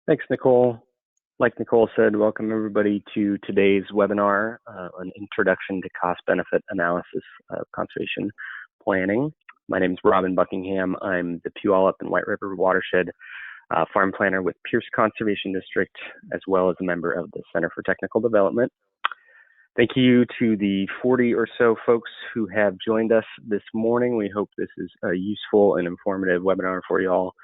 Thanks, Nicole. Like Nicole said, welcome everybody to today's webinar, an introduction to cost-benefit analysis of conservation planning. My name is Robin Buckingham. I'm the Puyallup and White River Watershed farm planner with Pierce Conservation District, as well as a member of the Center for Technical Development. Thank you to the 40 or so folks who have joined us this morning. We hope this is a useful and informative webinar for you all.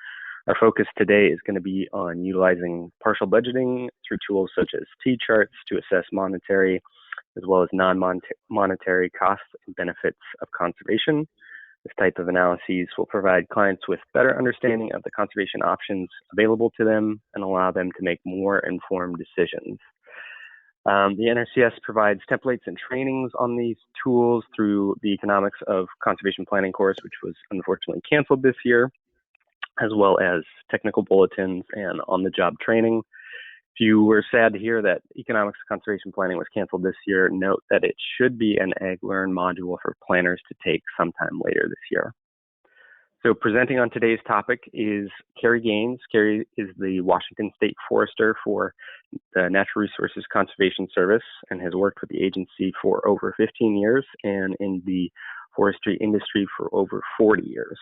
Our focus today is going to be on utilizing partial budgeting through tools such as T-charts to assess monetary as well as non-monetary costs and benefits of conservation. This type of analyses will provide clients with better understanding of the conservation options available to them and allow them to make more informed decisions. The NRCS provides templates and trainings on these tools through the Economics of Conservation Planning course, which was unfortunately canceled this year, as well as technical bulletins and on-the-job training. If you were sad to hear that Economics of Conservation Planning was canceled this year, note that it should be an Ag Learn module for planners to take sometime later this year. So presenting on today's topic is Carri Gaines. Carri is the Washington State Forester for the Natural Resources Conservation Service and has worked with the agency for over 15 years and in the forestry industry for over 40 years.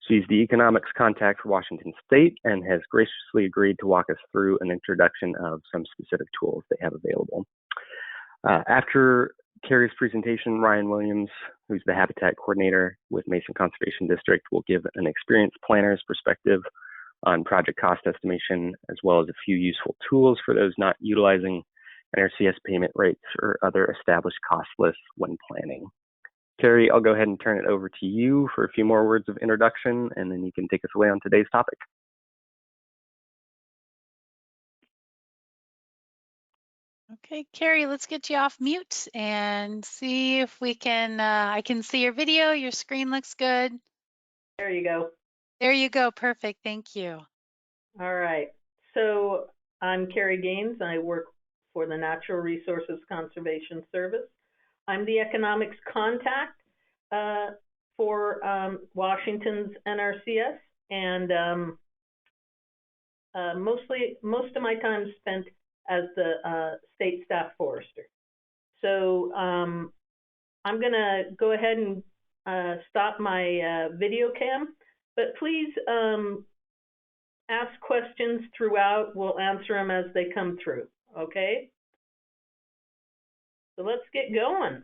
She's the economics contact for Washington State and has graciously agreed to walk us through an introduction of some specific tools they have available. After Carri's presentation, Ryan Williams, who's the habitat coordinator with Mason Conservation District, will give an experienced planner's perspective on project cost estimation, as well as a few useful tools for those not utilizing NRCS payment rates or other established cost lists when planning. Carri, I'll go ahead and turn it over to you for a few more words of introduction, and then you can take us away on today's topic. Okay, Carri, let's get you off mute and see if we can, I can see your video, your screen looks good. There you go. There you go, perfect, thank you. All right, so I'm Carri Gaines. I work for the Natural Resources Conservation Service. I'm the economics contact for Washington's NRCS, and most of my time spent as the state staff forester. So I'm going to go ahead and stop my video cam, but please ask questions throughout. We'll answer them as they come through, okay? So let's get going.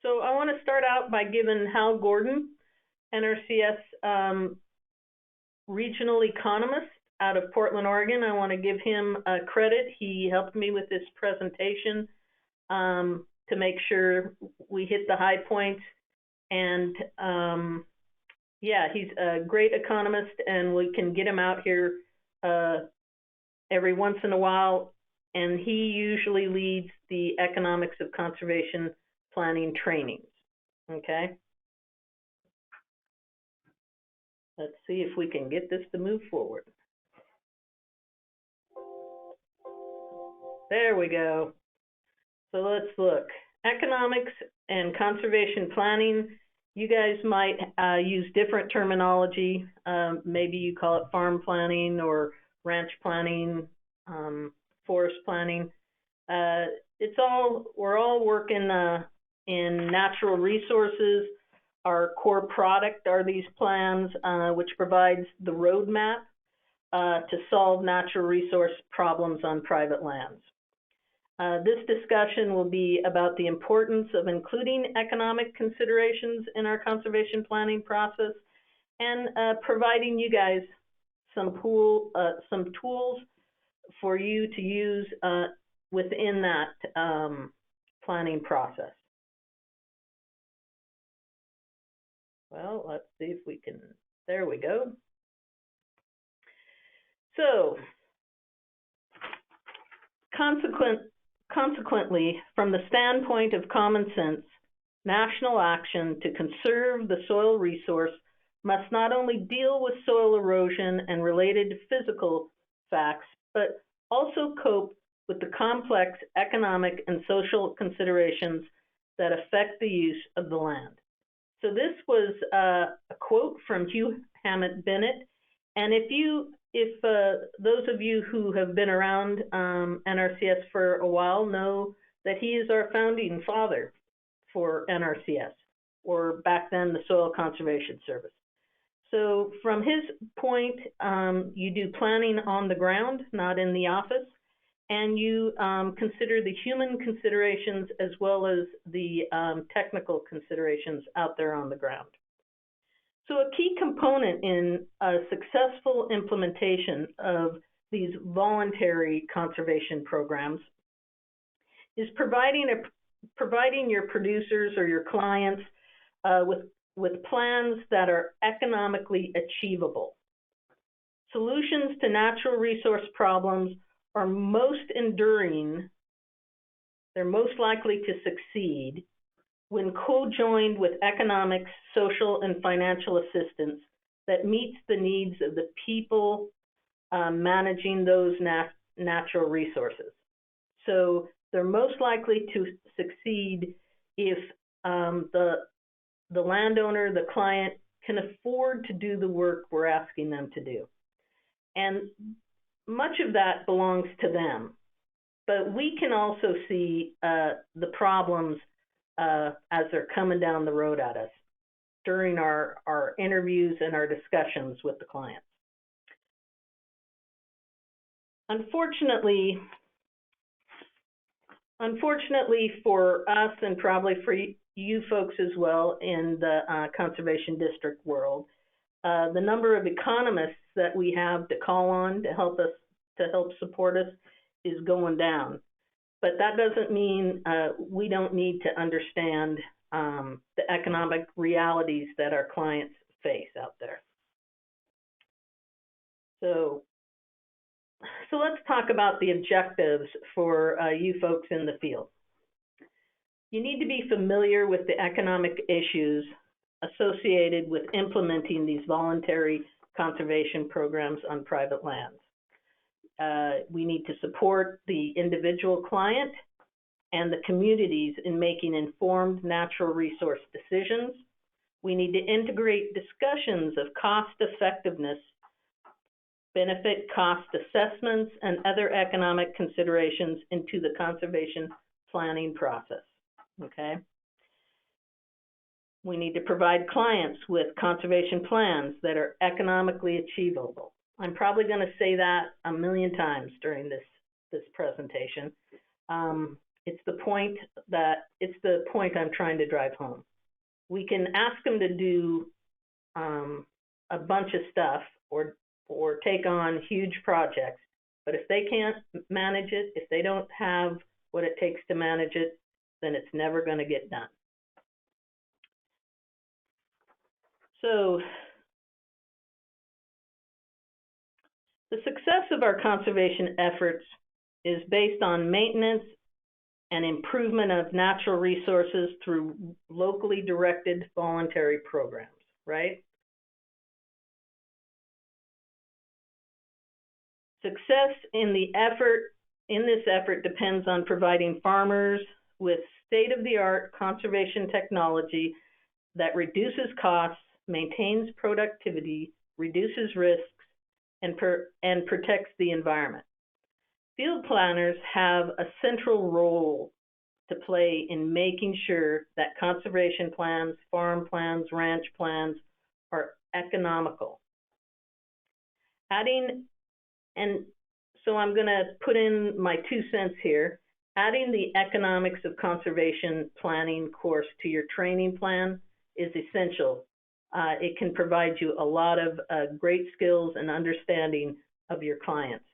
So I want to start out by giving Hal Gordon, NRCS regional economist out of Portland, Oregon. I want to give him credit. He helped me with this presentation to make sure we hit the high points. And yeah, he's a great economist, and we can get him out here every once in a while. And he usually leads the Economics of Conservation Planning trainings, okay? Let's see if we can get this to move forward. There we go. So let's look. Economics and conservation planning, you guys might use different terminology. Maybe you call it farm planning or ranch planning, forest planning. We're all working in natural resources. Our core product are these plans, which provides the roadmap to solve natural resource problems on private lands. This discussion will be about the importance of including economic considerations in our conservation planning process and providing you guys some tools for you to use within that planning process. Well, let's see if we can, there we go. So, consequently, from the standpoint of common sense, national action to conserve the soil resource must not only deal with soil erosion and related physical facts, but also cope with the complex economic and social considerations that affect the use of the land. So this was a quote from Hugh Hammett Bennett, and if if those of you who have been around NRCS for a while know that he is our founding father for NRCS, or back then the Soil Conservation Service. So from his point, you do planning on the ground, not in the office, and you consider the human considerations as well as the technical considerations out there on the ground. So a key component in a successful implementation of these voluntary conservation programs is providing your producers or your clients with plans that are economically achievable. Solutions to natural resource problems are most enduring. They're most likely to succeed when co-joined with economic, social, and financial assistance that meets the needs of the people managing those natural resources. So they're most likely to succeed if the landowner, the client, can afford to do the work we're asking them to do. And much of that belongs to them. But we can also see the problems as they're coming down the road at us during our interviews and our discussions with the clients. Unfortunately for us, and probably for you folks as well in the conservation district world, the number of economists that we have to call on to help support us is going down. But that doesn't mean we don't need to understand the economic realities that our clients face out there. So let's talk about the objectives for you folks in the field. You need to be familiar with the economic issues associated with implementing these voluntary conservation programs on private lands. We need to support the individual client and the communities in making informed natural resource decisions. We need to integrate discussions of cost effectiveness, benefit cost assessments, and other economic considerations into the conservation planning process, okay? We need to provide clients with conservation plans that are economically achievable. I'm probably going to say that a million times during this presentation. It's the point I'm trying to drive home. We can ask them to do a bunch of stuff or take on huge projects, but if they can't manage it, if they don't have what it takes to manage it, then it's never going to get done. So the success of our conservation efforts is based on maintenance and improvement of natural resources through locally directed voluntary programs, right? Success in this effort depends on providing farmers with state-of-the-art conservation technology that reduces costs, maintains productivity, reduces risks, and protects the environment. Field planners have a central role to play in making sure that conservation plans, farm plans, ranch plans are economical. And so I'm going to put in my 2 cents here. Adding the economics of conservation planning course to your training plan is essential. It can provide you a lot of great skills and understanding of your clients.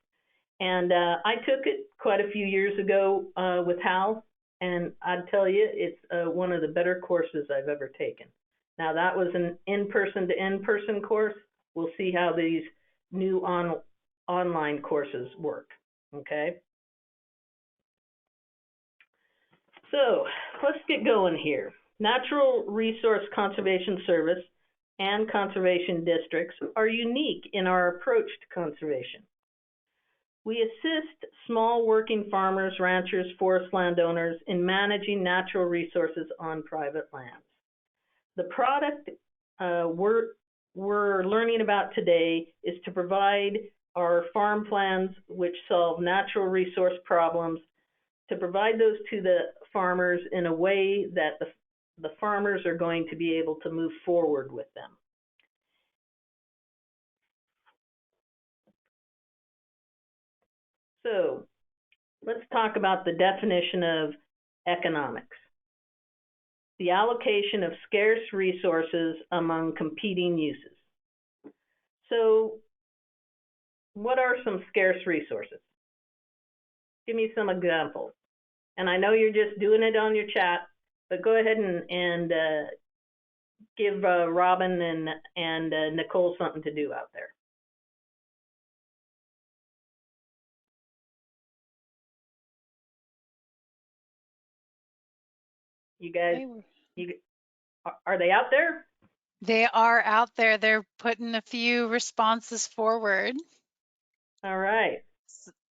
And I took it quite a few years ago with Hal, and I'd tell you it's one of the better courses I've ever taken. Now that was an in-person to in-person course. We'll see how these new online courses work, okay? So let's get going here. Natural Resource Conservation Service and conservation districts are unique in our approach to conservation. We assist small working farmers, ranchers, forest landowners in managing natural resources on private lands. The product we're learning about today is to provide are farm plans which solve natural resource problems to provide those to the farmers in a way that the farmers are going to be able to move forward with them. So let's talk about the definition of economics. The allocation of scarce resources among competing uses. So what are some scarce resources? Give me some examples. And I know you're just doing it on your chat, but go ahead and give Robin and Nicole something to do out there. You guys, are they out there? They are out there. They're putting a few responses forward. All right.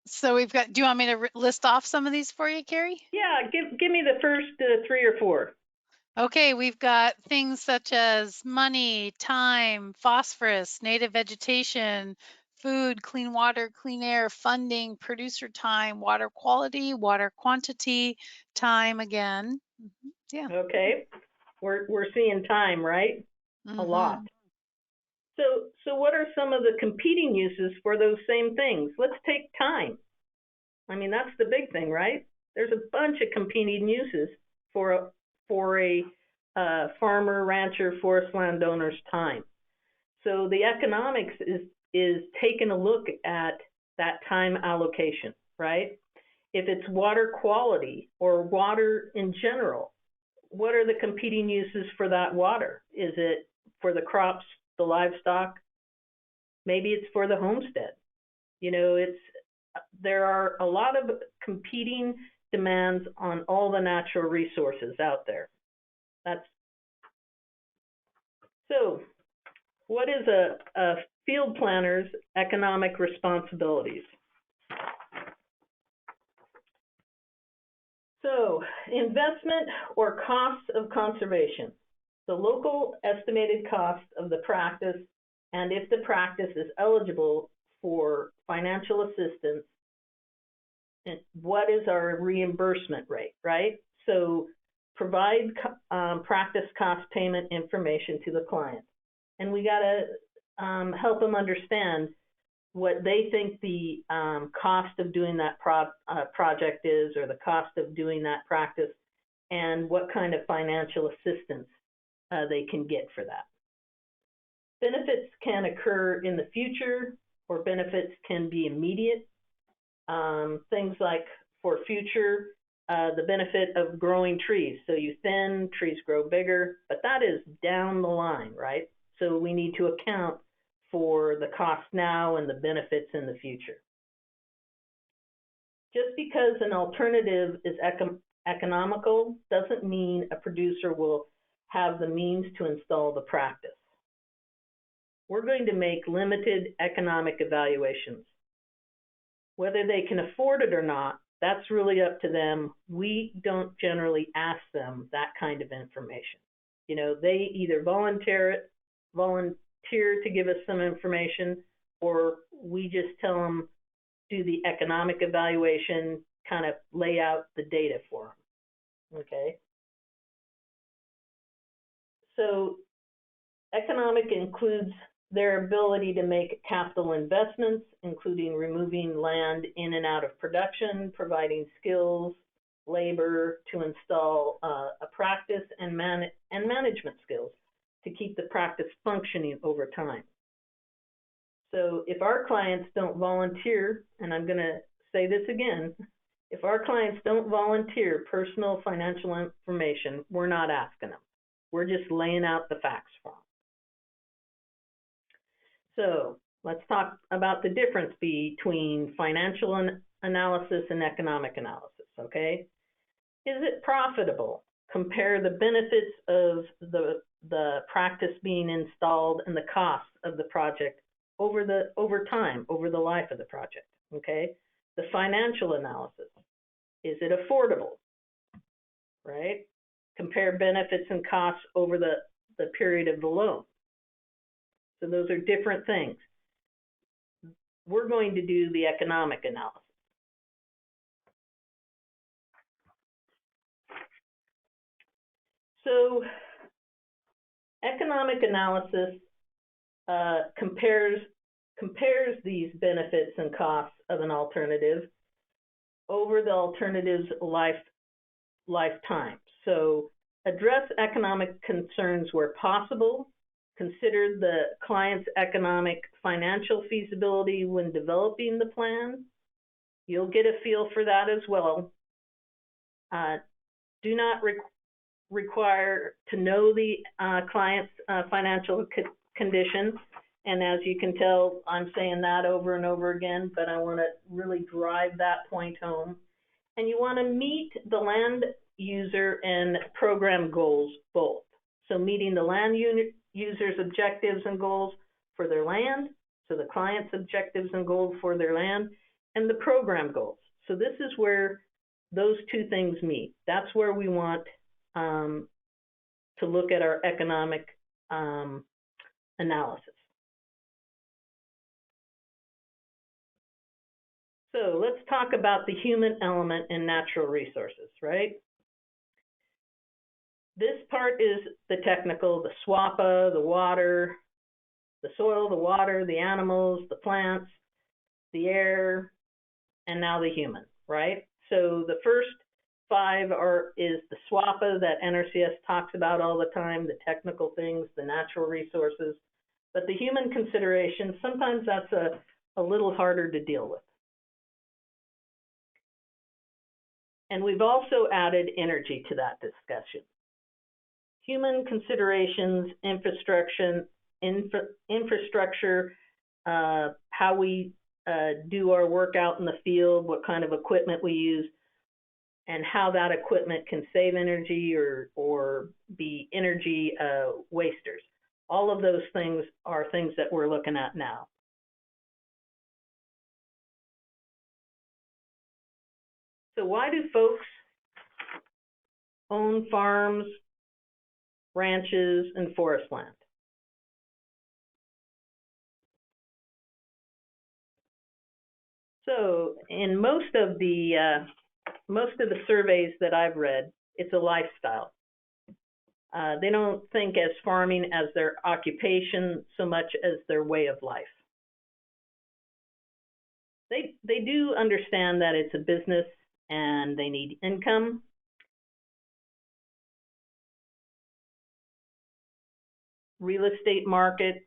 So we've got, do you want me to list off some of these for you, Carri? Yeah, give me the first 3 or 4. Okay, we've got things such as money, time, phosphorus, native vegetation, food, clean water, clean air, funding, producer time, water quality, water quantity, time again. Yeah. Okay, we're seeing time, right? A lot. So what are some of the competing uses for those same things? Let's take time. I mean, that's the big thing, right? There's a bunch of competing uses for a farmer, rancher, forest landowner's time. So the economics is taking a look at that time allocation, right? If it's water quality or water in general, what are the competing uses for that water? Is it for the crops, the livestock? Maybe it's for the homestead. You know, there are a lot of competing demands on all the natural resources out there. So what is a field planner's economic responsibilities? So investment or costs of conservation, the local estimated cost of the practice, and if the practice is eligible for financial assistance, and what is our reimbursement rate, right? So provide practice cost payment information to the client. And we gotta help them understand what they think the cost of doing that project is, or the cost of doing that practice, and what kind of financial assistance they can get for that. Benefits can occur in the future, or benefits can be immediate. Things like for future, the benefit of growing trees. So you thin, trees grow bigger, but that is down the line, right? So we need to account for the cost now and the benefits in the future. Just because an alternative is economical doesn't mean a producer will have the means to install the practice. We're going to make limited economic evaluations. Whether they can afford it or not, that's really up to them. We don't generally ask them that kind of information. You know, they either volunteer to give us some information, or we just tell them, do the economic evaluation, kind of lay out the data for them, okay? So economic includes their ability to make capital investments, including removing land in and out of production, providing skills, labor to install a practice, and management skills to keep the practice functioning over time. So if our clients don't volunteer, and I'm going to say this again, if our clients don't volunteer personal financial information, we're not asking them. We're just laying out the facts for them. So let's talk about the difference between financial analysis and economic analysis, okay? Is it profitable? Compare the benefits of the practice being installed and the costs of the project over time, over the life of the project, okay? The financial analysis, is it affordable, right? Compare benefits and costs over the period of the loan. So those are different things. we're going to do the economic analysis. So economic analysis compares these benefits and costs of an alternative over the alternative's lifetime. So address economic concerns where possible, consider the client's economic financial feasibility when developing the plan. You'll get a feel for that as well. Do not require to know the client's financial condition. And as you can tell, I'm saying that over and over again, but I want to really drive that point home. And you want to meet the land user and program goals both. So meeting the land user's objectives and goals for their land, so the client's objectives and goals for their land, and the program goals. So this is where those two things meet. That's where we want to look at our economic analysis. So let's talk about the human element in natural resources, right? This part is the technical, the SWAPA, the water, the soil, the water, the animals, the plants, the air, and now the human, right? So the first five is the SWAPA that NRCS talks about all the time, the technical things, the natural resources. But the human consideration, sometimes that's a little harder to deal with. And we've also added energy to that discussion. Human considerations, infrastructure, how we do our work out in the field, what kind of equipment we use, and how that equipment can save energy or be energy wasters. All of those things are things that we're looking at now. So why do folks own farms, ranches, and forest land? So in most of the surveys that I've read, it's a lifestyle. They don't think as farming as their occupation so much as their way of life. They do understand that it's a business and they need income. Real estate market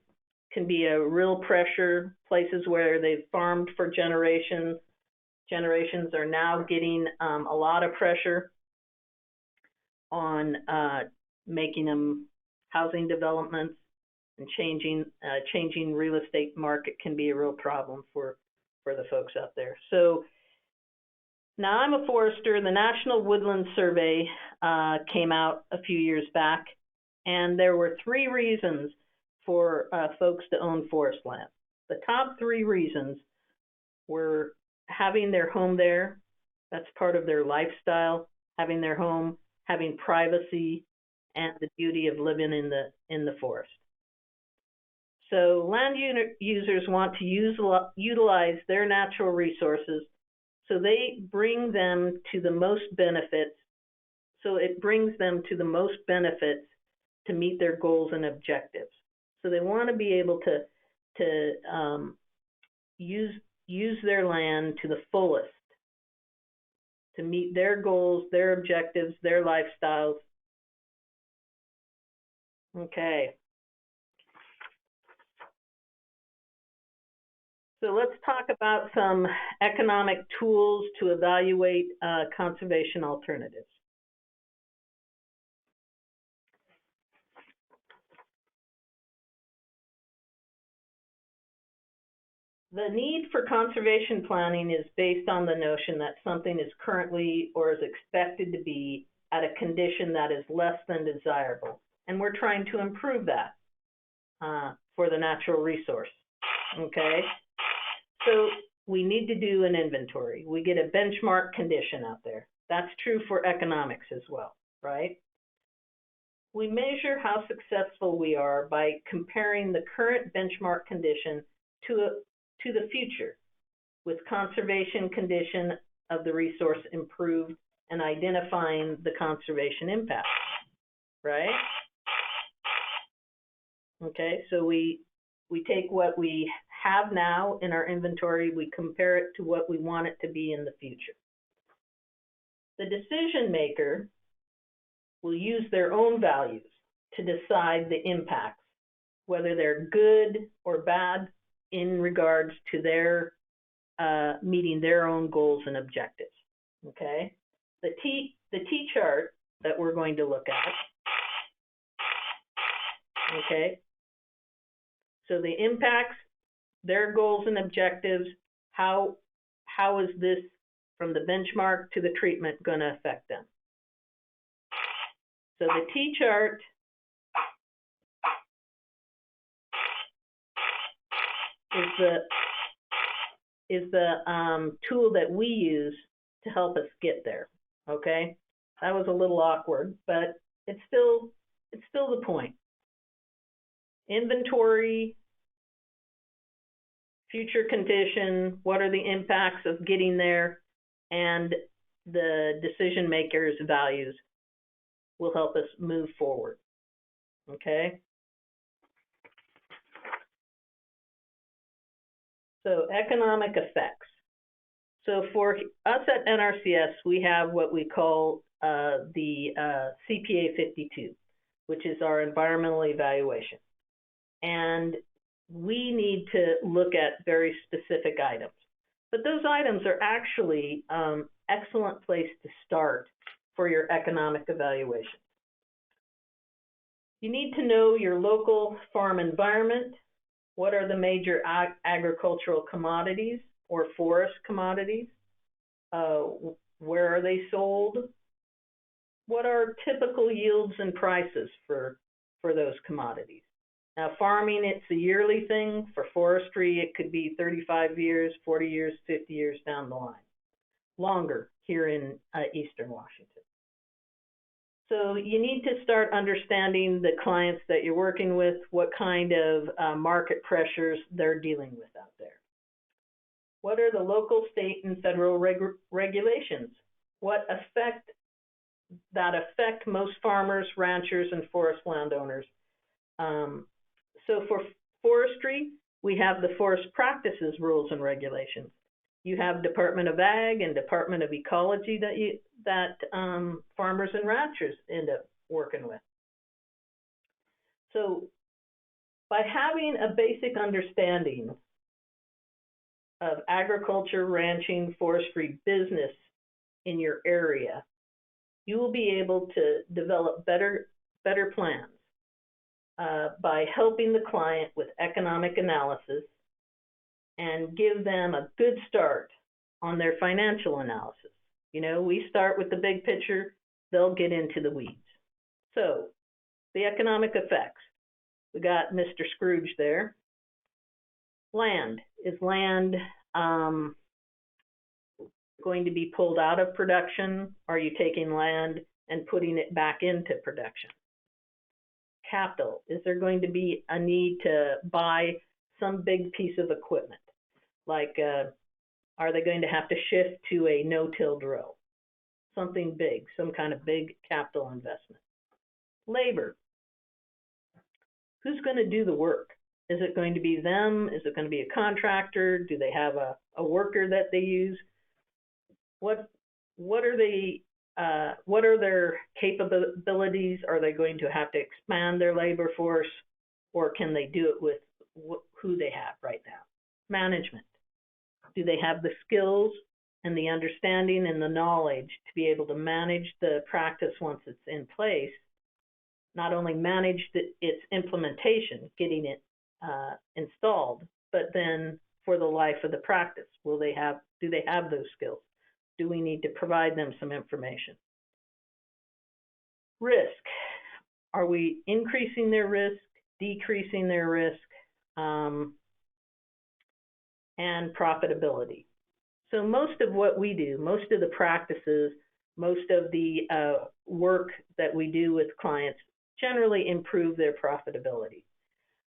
can be a real pressure. Places where they've farmed for generations are now getting a lot of pressure on making them housing developments, and changing real estate market can be a real problem for the folks out there. So now I'm a forester. The National Woodland Survey came out a few years back, and there were 3 reasons for folks to own forest land. The top 3 reasons were having their home there, that's part of their lifestyle, having their home, having privacy, and the beauty of living in the forest. So land users want to utilize their natural resources, so they bring them to the most benefits. So it brings them to the most benefits to meet their goals and objectives. So they want to be able to use their land to the fullest to meet their goals, their objectives, their lifestyles. Okay. So let's talk about some economic tools to evaluate conservation alternatives. The need for conservation planning is based on the notion that something is currently or is expected to be at a condition that is less than desirable. And we're trying to improve that for the natural resource, okay? So we need to do an inventory. We get a benchmark condition out there. That's true for economics as well, right? We measure how successful we are by comparing the current benchmark condition to to the future with conservation condition of the resource improved and identifying the conservation impact, right? Okay, so we take what we have now in our inventory, we compare it to what we want it to be in the future. The decision maker will use their own values to decide the impacts, whether they're good or bad in regards to their meeting their own goals and objectives, okay? The T chart that we're going to look at, okay? So the impacts, their goals and objectives, how is this from the benchmark to the treatment going to affect them? So the T chart is the tool that we use to help us get there, okay? That was a little awkward, but it's still the point. Inventory, future condition, what are the impacts of getting there, and the decision maker's values will help us move forward, okay? So economic effects. So for us at NRCS, we have what we call the CPA 52, which is our environmental evaluation. And we need to look at very specific items. But those items are actually excellent place to start for your economic evaluation. You need to know your local farm environment. What are the major agricultural commodities or forest commodities? Where are they sold? What are typical yields and prices for those commodities? Now, farming, it's a yearly thing. For forestry, it could be 35 years, 40 years, 50 years down the line. Longer here in Eastern Washington. So you need to start understanding the clients that you're working with, what kind of market pressures they're dealing with out there. What are the local, state, and federal regulations? What affect most farmers, ranchers, and forest landowners? So for forestry, we have the forest practices rules and regulations. You have Department of Ag and Department of Ecology that farmers and ranchers end up working with. So by having a basic understanding of agriculture, ranching, forestry business in your area, you will be able to develop better plans by helping the client with economic analysis and give them a good start on their financial analysis. You know, we start with the big picture, they'll get into the weeds. So, the economic effects. We got Mr. Scrooge there. Land. Is land going to be pulled out of production? Are you taking land and putting it back into production? Capital. Is there going to be a need to buy some big piece of equipment? Like, are they going to have to shift to a no-till drill? Something big, some kind of big capital investment. Labor. Who's going to do the work? Is it going to be them? Is it going to be a contractor? Do they have a worker that they use? What are their capabilities? Are they going to have to expand their labor force, or can they do it with who they have right now? Management. Do they have the skills and the understanding and the knowledge to be able to manage the practice once it's in place? Not only manage its implementation, getting it installed, but then for the life of the practice, do they have those skills? Do we need to provide them some information? Risk. Are we increasing their risk, decreasing their risk, and profitability? So most of what we do, most of the practices, most of the work that we do with clients generally improve their profitability.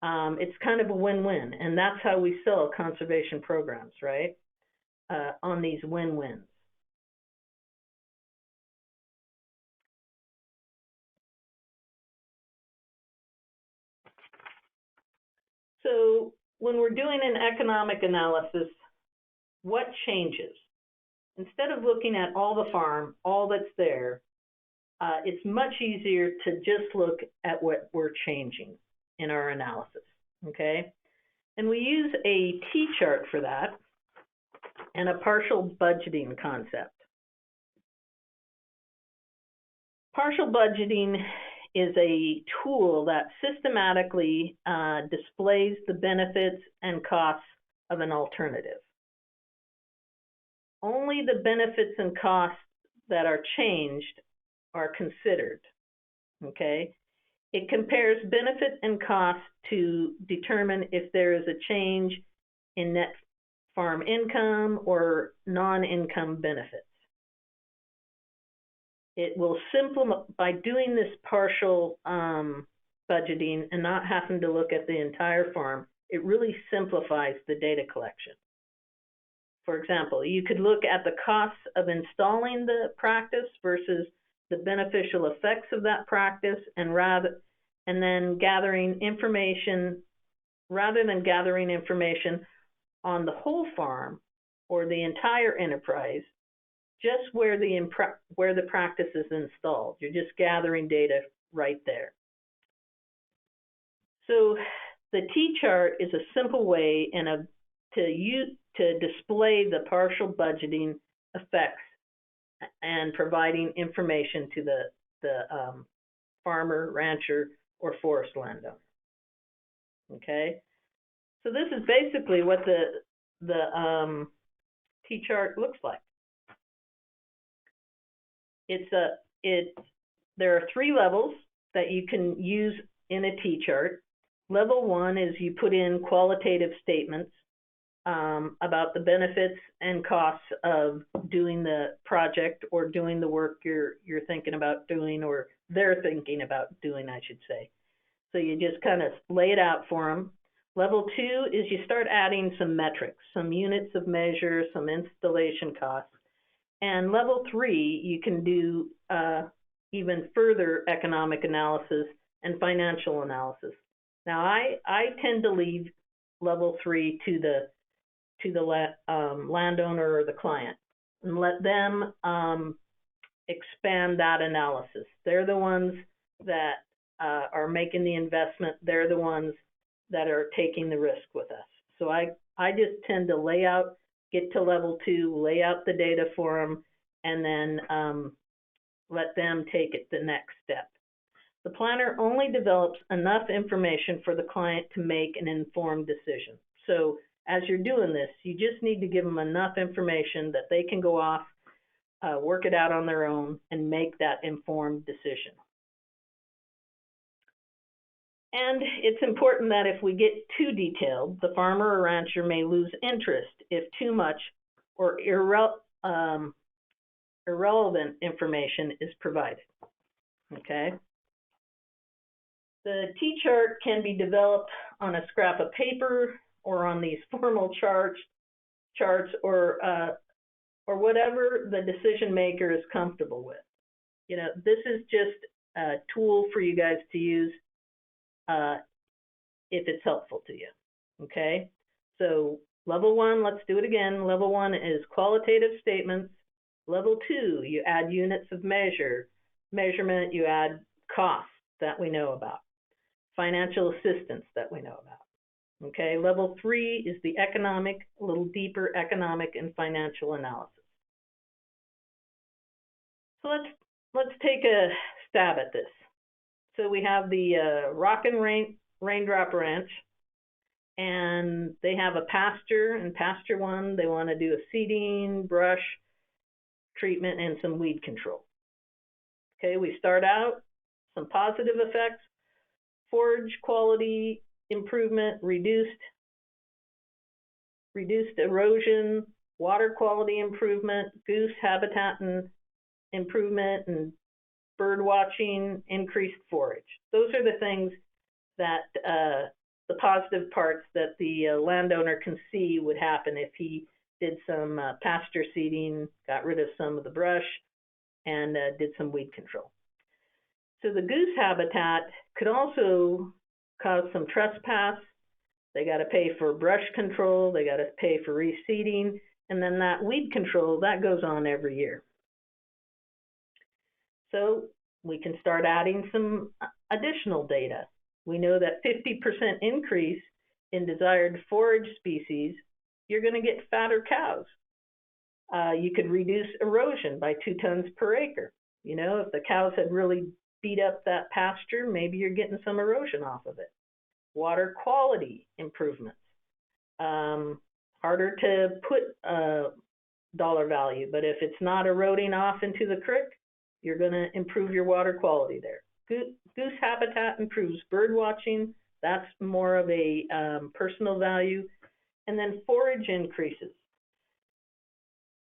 It's kind of a win-win, and that's how we sell conservation programs, right? On these win-wins. So when we're doing an economic analysis, what changes? Instead of looking at all the farm, all that's there, it's much easier to just look at what we're changing in our analysis, okay? And we use a T-chart for that and a partial budgeting concept. Partial budgeting is a tool that systematically displays the benefits and costs of an alternative. Only the benefits and costs that are changed are considered, okay? It compares benefit and cost to determine if there is a change in net farm income or non-income benefits. It will simplify, by doing this partial budgeting and not having to look at the entire farm, it really simplifies the data collection. For example, you could look at the costs of installing the practice versus the beneficial effects of that practice, and then gathering information, rather than gathering information on the whole farm or the entire enterprise, just where the practice is installed. You're just gathering data right there. So the T-chart is a simple way to display the partial budgeting effects and providing information to the farmer, rancher, or forest landowner. Okay, so this is basically what the T-chart looks like. There are 3 levels that you can use in a T-chart. Level 1 is you put in qualitative statements about the benefits and costs of doing the project or doing the work you're thinking about doing, or they're thinking about doing, I should say. So you just kind of lay it out for them. Level 2 is you start adding some metrics, some units of measure, some installation costs. And level 3, you can do even further economic analysis and financial analysis. Now, I tend to leave level 3 to the landowner or the client and let them expand that analysis. They're the ones that are making the investment. They're the ones that are taking the risk with us. So I just tend to get to level 2, lay out the data for them, and then let them take it the next step. The planner only develops enough information for the client to make an informed decision. So as you're doing this, you just need to give them enough information that they can go off, work it out on their own, and make that informed decision. And it's important that if we get too detailed, the farmer or rancher may lose interest if too much or irrelevant information is provided. Okay? The T-chart can be developed on a scrap of paper or on these formal charts, or whatever the decision maker is comfortable with. You know, this is just a tool for you guys to use if it's helpful to you. Okay, so level 1, let's do it again. Level 1 is qualitative statements. Level 2, you add units of measurement, you add costs that we know about, financial assistance that we know about. Okay, level 3 is the economic, a little deeper economic and financial analysis. So let's take a stab at this. So we have the Rock and Raindrop Ranch, and they have a pasture. In pasture 1, they want to do a seeding, brush treatment, and some weed control. Okay, we start out, some positive effects: forage quality improvement, reduced erosion, water quality improvement, goose habitat improvement, and bird watching, increased forage. Those are the things that the positive parts that the landowner can see would happen if he did some pasture seeding, got rid of some of the brush, and did some weed control. So the goose habitat could also cause some trespass. They got to pay for brush control, they got to pay for reseeding, and then that weed control, that goes on every year. So we can start adding some additional data. We know that 50% increase in desired forage species, you're going to get fatter cows. You could reduce erosion by 2 tons per acre. You know, if the cows had really beat up that pasture, maybe you're getting some erosion off of it. Water quality improvements. Harder to put a dollar value, but if it's not eroding off into the creek, you're going to improve your water quality there. Goose habitat improves bird watching. That's more of a personal value. And then forage increases.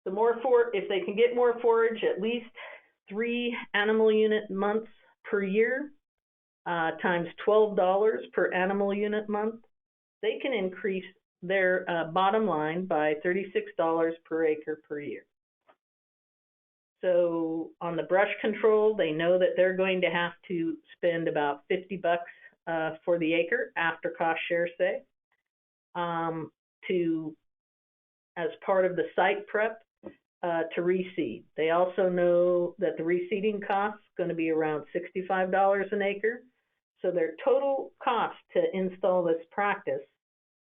The more if they can get more forage, at least 3 animal unit months per year, times $12 per animal unit month, they can increase their bottom line by $36 per acre per year. So on the brush control, they know that they're going to have to spend about $50 for the acre after cost share, say, as part of the site prep to reseed. They also know that the reseeding cost is going to be around $65 an acre. So their total cost to install this practice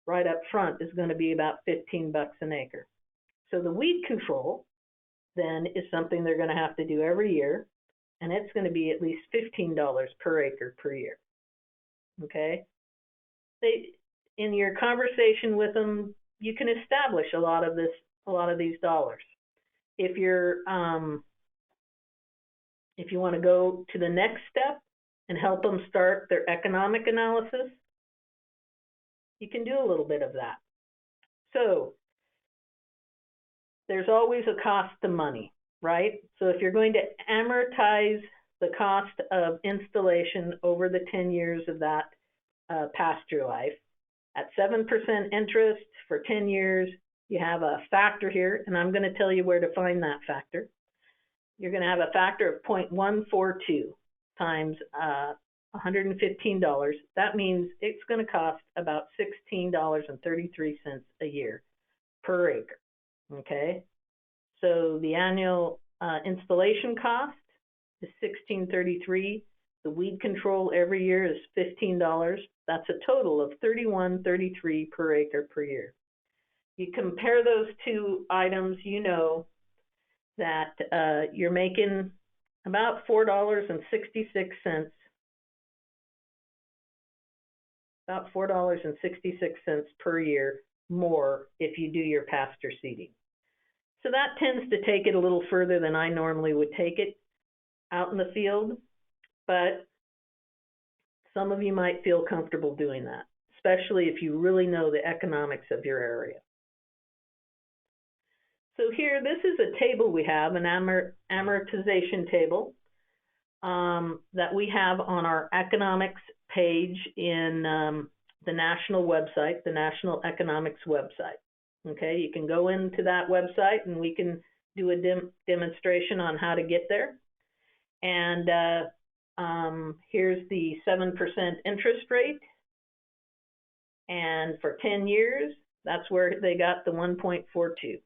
right up front is going to be about $15 an acre. So the weed control then is something they're going to have to do every year, and it's going to be at least $15 per acre per year. Okay? In your conversation with them, you can establish a lot of these dollars. If you want to go to the next step and help them start their economic analysis, you can do a little bit of that. So there's always a cost to money, right? So if you're going to amortize the cost of installation over the 10 years of that pasture life, at 7% interest for 10 years, you have a factor here, and I'm going to tell you where to find that factor. You're going to have a factor of 0.142 times $115. That means it's going to cost about $16.33 a year per acre. Okay, so the annual installation cost is $16.33. The weed control every year is $15. That's a total of $31.33 per acre per year. You compare those two items, you know that you're making about $4.66. About $4.66 per year more if you do your pasture seeding. So that tends to take it a little further than I normally would take it out in the field, but some of you might feel comfortable doing that, especially if you really know the economics of your area. So here, this is a table we have, an amortization table that we have on our economics page in the national website, the National Economics website. Okay, you can go into that website and we can do a demonstration on how to get there. And here's the 7% interest rate. And for 10 years, that's where they got the 1.42.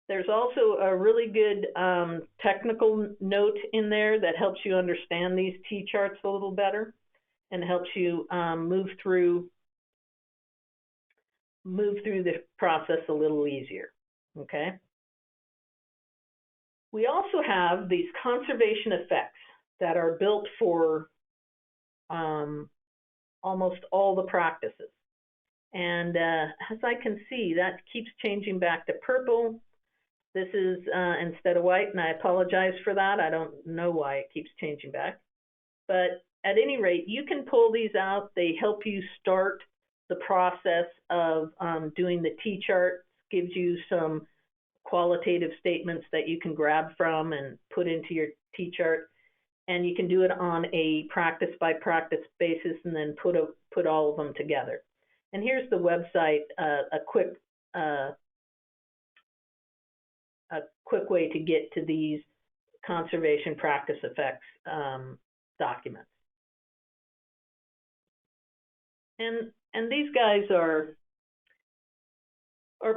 There's also a really good technical note in there that helps you understand these T-charts a little better and helps you move through the process a little easier, okay? We also have these conservation effects that are built for almost all the practices. And as I can see, that keeps changing back to purple. This is instead of white, and I apologize for that. I don't know why it keeps changing back. But at any rate, you can pull these out. They help you start the process of doing the T-chart, gives you some qualitative statements that you can grab from and put into your T-chart. and you can do it on a practice by practice basis and then put all of them together. And here's the website, a quick way to get to these conservation practice effects documents. And these guys are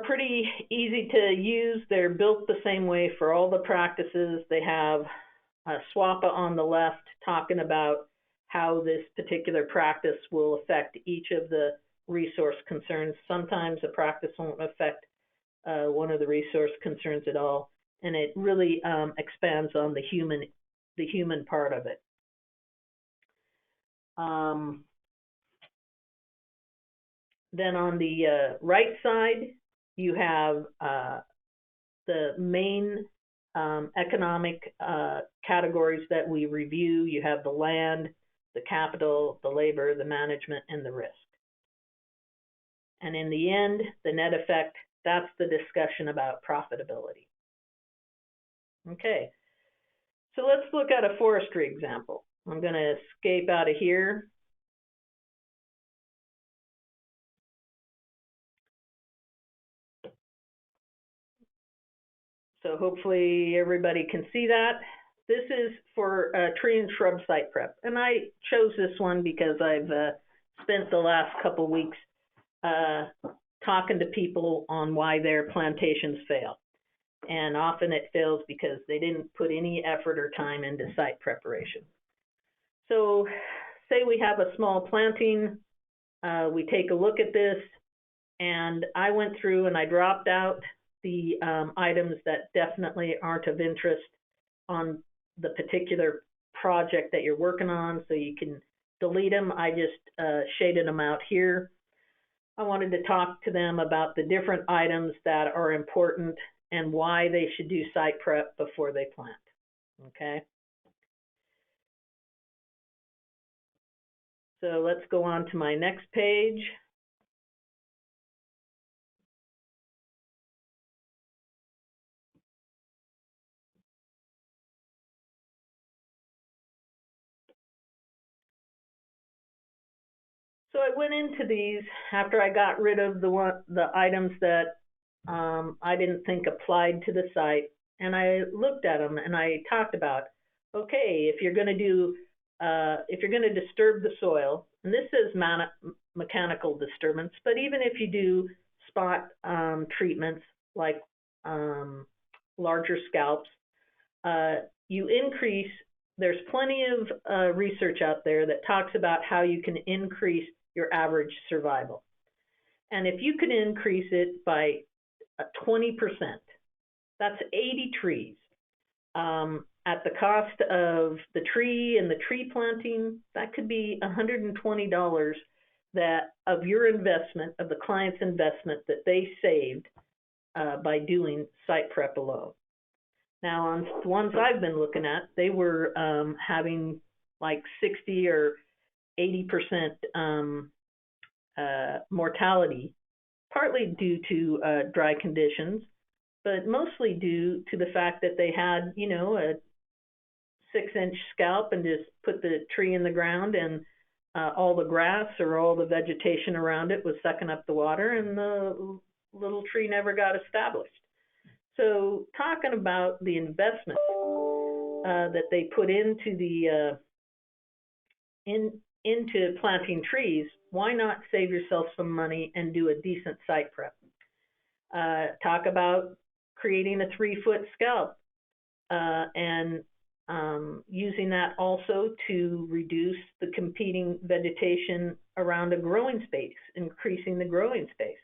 pretty easy to use. They're built the same way for all the practices. They have SWAPA on the left talking about how this particular practice will affect each of the resource concerns. Sometimes a practice won't affect one of the resource concerns at all, and it really expands on the human part of it. Then on the right side, you have the main economic categories that we review. You have the land, the capital, the labor, the management, and the risk. And in the end, the net effect, that's the discussion about profitability. Okay, so let's look at a forestry example. I'm going to escape out of here. So hopefully everybody can see that. This is for tree and shrub site prep. And I chose this one because I've spent the last couple weeks talking to people on why their plantations fail. And often it fails because they didn't put any effort or time into site preparation. So say we have a small planting, we take a look at this, and I went through and I dropped out the items that definitely aren't of interest on the particular project that you're working on, so you can delete them. I just shaded them out here. I wanted to talk to them about the different items that are important and why they should do site prep before they plant, okay? So let's go on to my next page. So I went into these after I got rid of the items that I didn't think applied to the site, and I looked at them and I talked about, okay, if you're going to disturb the soil, and this is mechanical disturbance, but even if you do spot treatments like larger scalps, you increase. There's plenty of research out there that talks about how you can increase your average survival. And if you can increase it by 20%, that's 80 trees. At the cost of the tree and the tree planting, that could be $120 that of your investment, of the client's investment that they saved by doing site prep alone. Now, on the ones I've been looking at, they were having like 60 or 80% mortality, partly due to dry conditions, but mostly due to the fact that they had, you know, a 6-inch scalp and just put the tree in the ground, and all the grass or all the vegetation around it was sucking up the water, and the little tree never got established. So talking about the investment that they put into the into planting trees, why not save yourself some money and do a decent site prep? Talk about creating a 3-foot scalp and using that also to reduce the competing vegetation around a growing space, increasing the growing space.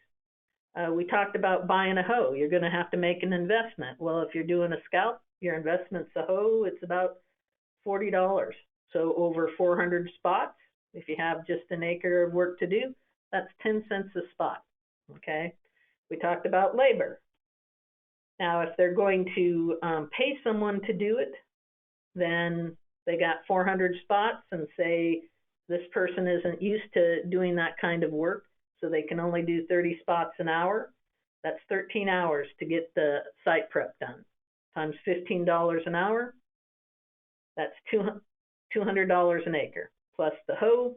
We talked about buying a hoe. You're going to have to make an investment. Well, if you're doing a scalp, your investment's a hoe, it's about $40. So over 400 spots, if you have just an acre of work to do, that's 10 cents a spot, okay? We talked about labor. Now, if they're going to pay someone to do it, then they got 400 spots, and say this person isn't used to doing that kind of work, so they can only do 30 spots an hour. That's 13 hours to get the site prep done. Times $15 an hour, that's $200 an acre, plus the hoe,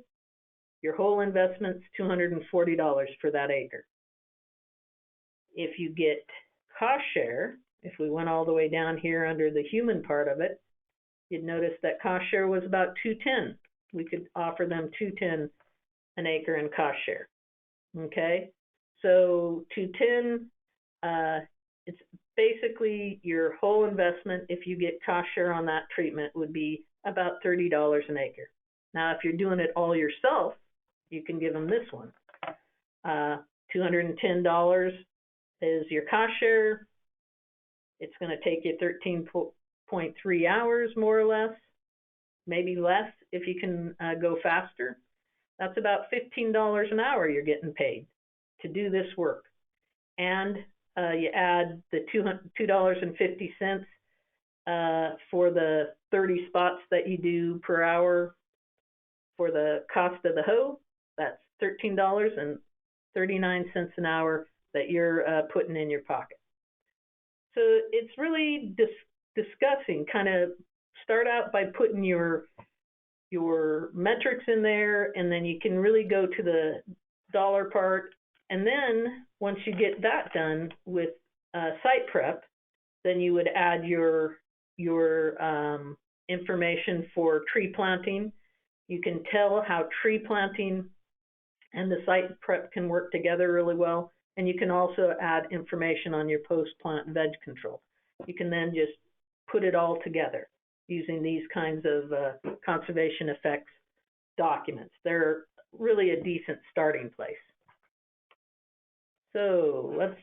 your whole investment's $240 for that acre. If you get cost share, if we went all the way down here under the human part of it, you'd notice that cost share was about $210. We could offer them $210 an acre in cost share. Okay, so $210, it's basically your whole investment. If you get cost share on that treatment, would be about $30 an acre. Now, if you're doing it all yourself, you can give them this one. $210 is your cost share. It's going to take you 13.3 hours, more or less, maybe less if you can go faster. That's about $15 an hour you're getting paid to do this work. And you add the $2.50 for the 30 spots that you do per hour for the cost of the hoe. That's $13.39 an hour that you're putting in your pocket. So it's really discussing, kind of start out by putting your metrics in there, and then you can really go to the dollar part. And then once you get that done with site prep, then you would add your information for tree planting. You can tell how tree planting and the site prep can work together really well. And you can also add information on your post-plant veg control. You can then just put it all together using these kinds of conservation effects documents. They're really a decent starting place. So let's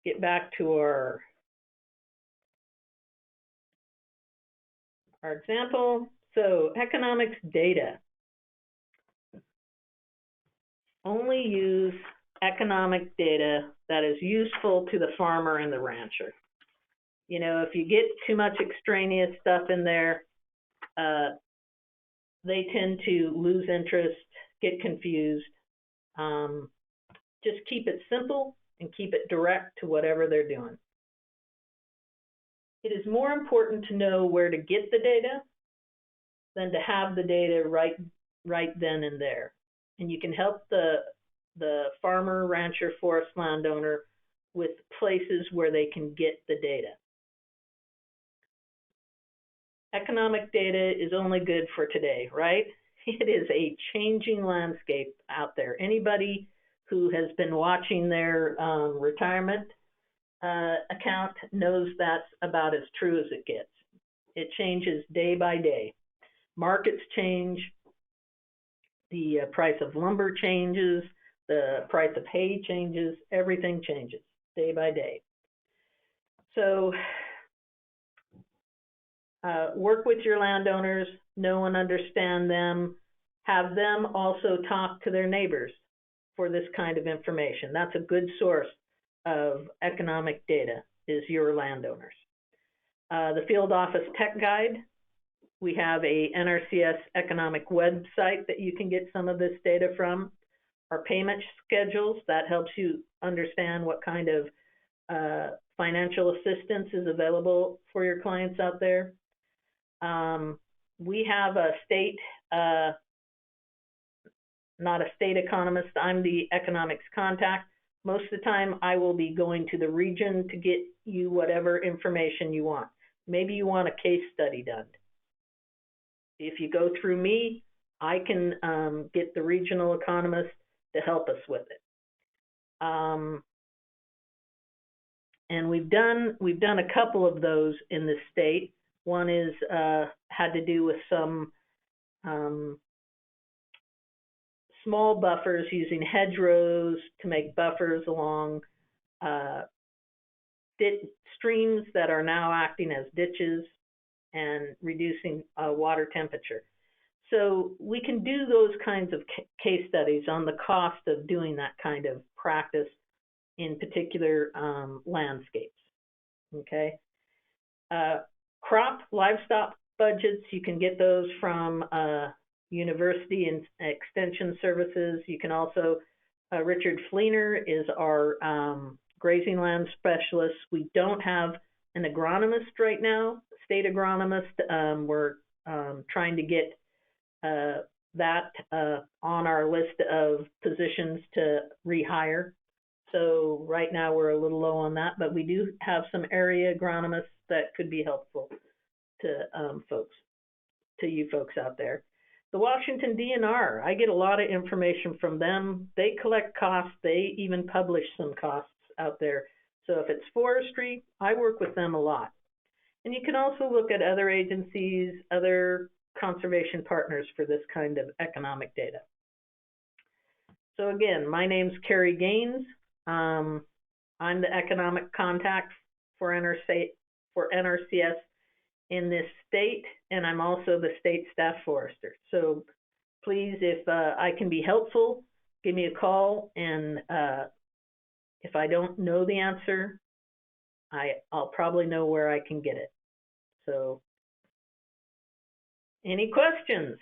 get back to our example. So economics data. Only use economic data that is useful to the farmer and the rancher. You know, if you get too much extraneous stuff in there, they tend to lose interest, get confused. Just keep it simple and keep it direct to whatever they're doing. It is more important to know where to get the data than to have the data right then and there. And you can help the farmer, rancher, forest landowner with places where they can get the data. Economic data is only good for today, right? It is a changing landscape out there. Anybody who has been watching their retirement account knows that's about as true as it gets. It changes day by day. Markets change, the price of lumber changes, the price of hay changes, everything changes day by day. So work with your landowners, know and understand them, have them also talk to their neighbors for this kind of information. That's a good source of economic data, is your landowners. The Field Office Tech Guide, we have a NRCS economic website that you can get some of this data from. Our payment schedules, that helps you understand what kind of financial assistance is available for your clients out there. We have a state, not a state economist, I'm the economics contact. Most of the time I will be going to the region to get you whatever information you want. Maybe you want a case study done. If you go through me, I can get the regional economist to help us with it. And we've done a couple of those in the state. One is had to do with some small buffers, using hedgerows to make buffers along streams that are now acting as ditches and reducing water temperature. So we can do those kinds of case studies on the cost of doing that kind of practice in particular landscapes. Okay. Crop, livestock budgets, you can get those from University and Extension Services. You can also, Richard Fleener is our grazing land specialist. We don't have an agronomist right now, state agronomist. We're trying to get that on our list of positions to rehire. So right now we're a little low on that, but we do have some area agronomists that could be helpful to you folks out there. The Washington DNR, I get a lot of information from them. They collect costs. They even publish some costs out there. So if it's forestry, I work with them a lot. And you can also look at other agencies, other conservation partners for this kind of economic data. So again, my name's Carri Gaines. I'm the economic contact for NRCS in this state, and I'm also the state staff forester. So please, if I can be helpful, give me a call, and if I don't know the answer, I'll probably know where I can get it. So, any questions?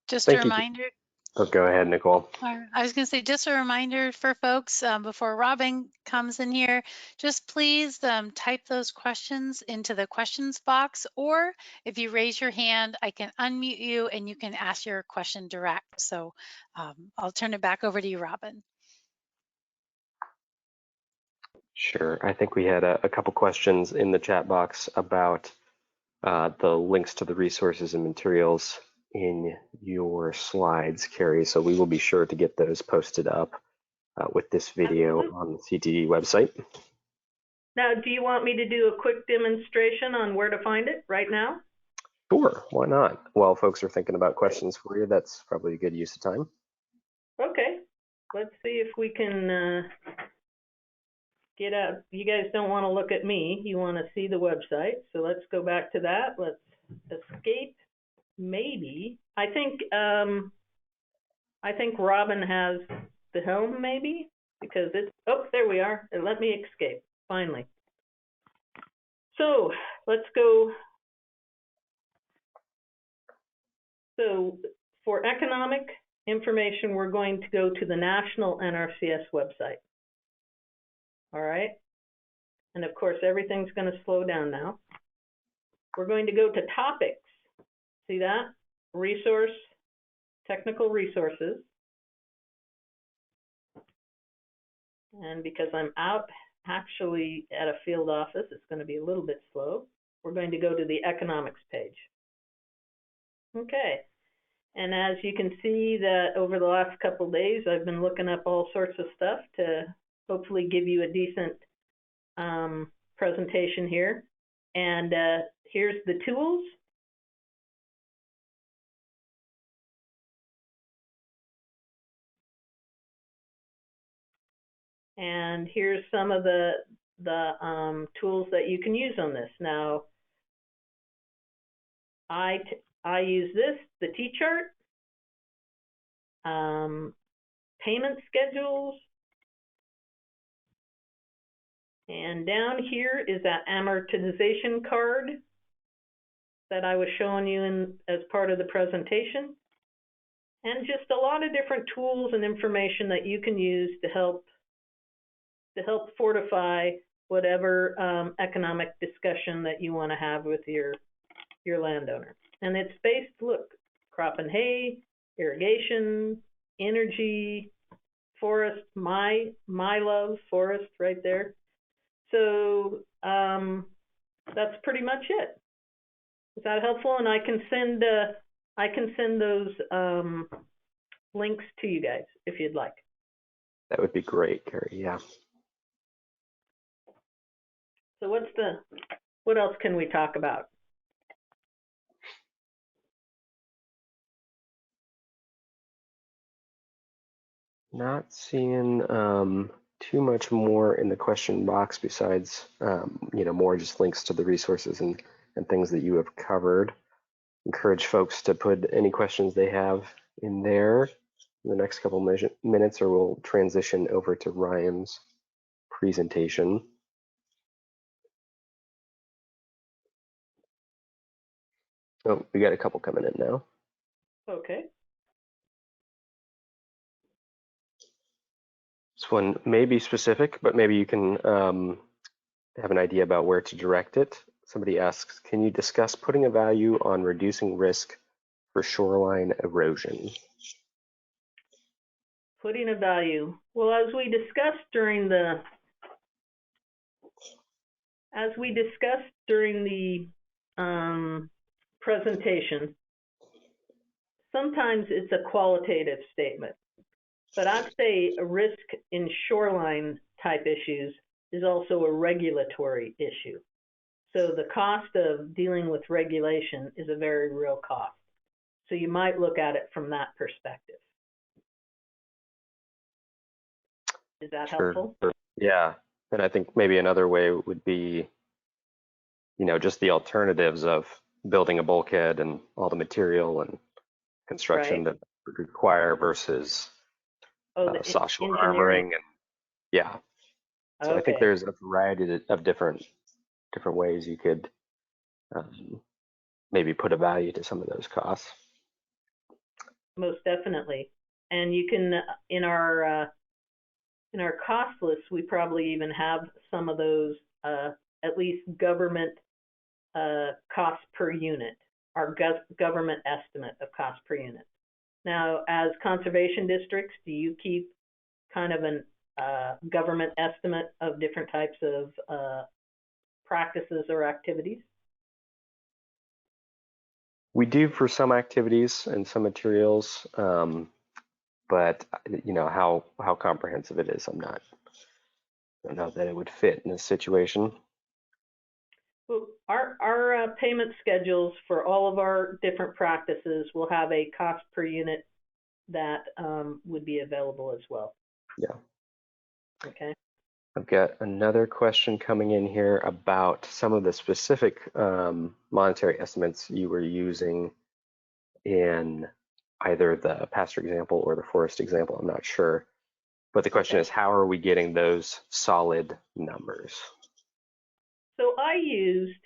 Just Thank a you. reminder. Oh, go ahead, Nicole. I was going to say, just a reminder for folks before Robin comes in here, just please type those questions into the questions box, or if you raise your hand, I can unmute you and you can ask your question direct. So I'll turn it back over to you, Robin. Sure. I think we had a couple questions in the chat box about the links to the resources and materials in your slides, Carri. So we will be sure to get those posted up with this video on the CTD website. Now, do you want me to do a quick demonstration on where to find it right now? Sure, why not? While folks are thinking about questions for you, that's probably a good use of time. Okay, let's see if we can get out. You guys don't want to look at me, you want to see the website. So let's go back to that. Let's escape, maybe. I think Robin has the helm, maybe, because it's, oh, there we are. And let me escape, finally. So let's go. So for economic information, we're going to go to the national NRCS website. All right. And of course, everything's going to slow down now. We're going to go to topics. See that? Resource, technical resources. And because I'm out actually at a field office, it's going to be a little bit slow. We're going to go to the economics page. Okay. And as you can see that over the last couple of days, I've been looking up all sorts of stuff to hopefully give you a decent presentation here. And here's the tools. And here's some of the tools that you can use on this. Now, I use this, the T-chart, payment schedules, and down here is that amortization card that I was showing you as part of the presentation, and just a lot of different tools and information that you can use to help fortify whatever economic discussion that you want to have with your landowner. And it's based, look, crop and hay, irrigation, energy, forest, my love, forest right there. So that's pretty much it. Is that helpful? And I can send those links to you guys if you'd like. That would be great, Carri, yeah. So what else can we talk about? Not seeing too much more in the question box besides, more just links to the resources and things that you have covered. Encourage folks to put any questions they have in there in the next couple minutes, or we'll transition over to Ryan's presentation. Oh, we got a couple coming in now. Okay. This one may be specific, but maybe you can have an idea about where to direct it. Somebody asks, can you discuss putting a value on reducing risk for shoreline erosion? Putting a value. Well, as we discussed during the presentation, sometimes it's a qualitative statement, but I'd say a risk in shoreline type issues is also a regulatory issue. So the cost of dealing with regulation is a very real cost. So you might look at it from that perspective. Is that helpful? Yeah, and I think maybe another way would be, just the alternatives of building a bulkhead and all the material and construction that would require versus soft shore armoring, and yeah. So I think there's a variety of different ways you could maybe put a value to some of those costs. Most definitely, and you can in our cost list, we probably even have some of those at least government cost per unit, our government estimate of cost per unit. Now, as conservation districts, do you keep kind of an government estimate of different types of practices or activities? We do for some activities and some materials, but how comprehensive it is, I don't know that it would fit in this situation. Well, our payment schedules for all of our different practices will have a cost per unit that would be available as well. Yeah. Okay. I've got another question coming in here about some of the specific monetary estimates you were using in either the pasture example or the forest example. I'm not sure. But the question is, how are we getting those solid numbers? So I used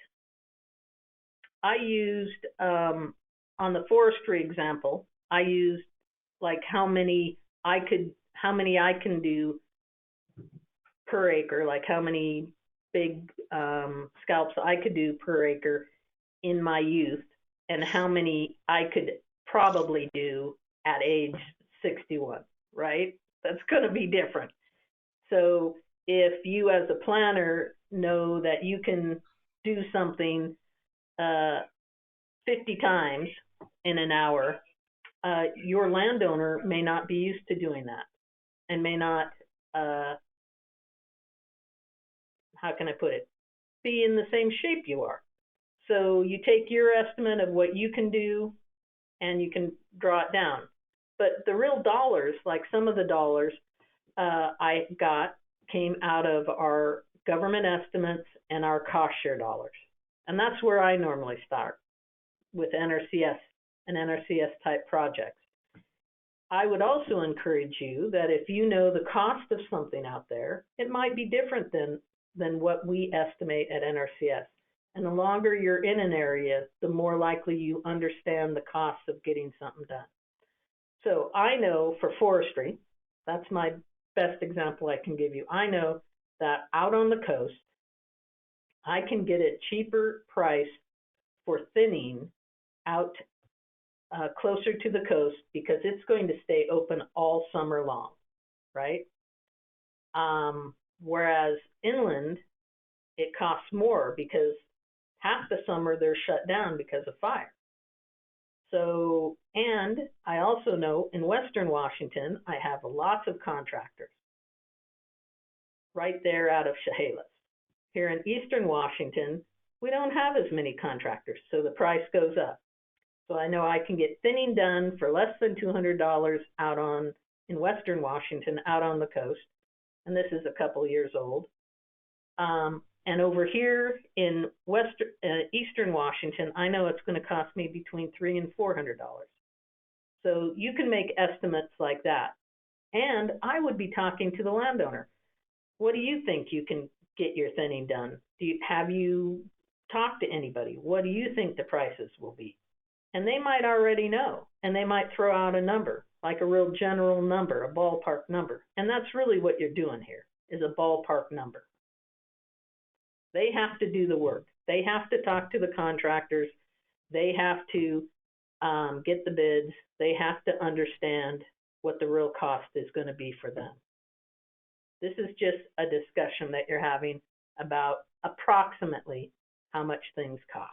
on the forestry example, I used like how many I can do per acre, like how many big scalps I could do per acre in my youth, and how many I could probably do at age 61, right? That's going to be different. So if you as a planner know that you can do something 50 times in an hour, your landowner may not be used to doing that and may not, how can I put it, be in the same shape you are. So you take your estimate of what you can do and you can draw it down. But the real dollars, like some of the dollars I got, came out of our government estimates and our cost share dollars. And that's where I normally start with NRCS and NRCS type projects. I would also encourage you that if you know the cost of something out there, it might be different than what we estimate at NRCS. And the longer you're in an area, the more likely you understand the cost of getting something done. So I know for forestry, that's my best example I can give you. I know that out on the coast, I can get a cheaper price for thinning out closer to the coast because it's going to stay open all summer long, right? Whereas inland, it costs more because half the summer they're shut down because of fire. So, and I also know in Western Washington, I have lots of contractors right there out of Chehalis. Here in Eastern Washington, we don't have as many contractors, so the price goes up. So I know I can get thinning done for less than $200 in Western Washington, out on the coast, and this is a couple years old. And over here in Eastern Washington, I know it's going to cost me between $300 and $400. So you can make estimates like that. And I would be talking to the landowner. What do you think you can get your thinning done? Have you talked to anybody? What do you think the prices will be? And they might already know, and they might throw out a number, like a real general number, a ballpark number. And that's really what you're doing here, is a ballpark number. They have to do the work. They have to talk to the contractors. They have to get the bids. They have to understand what the real cost is going to be for them. This is just a discussion that you're having about approximately how much things cost.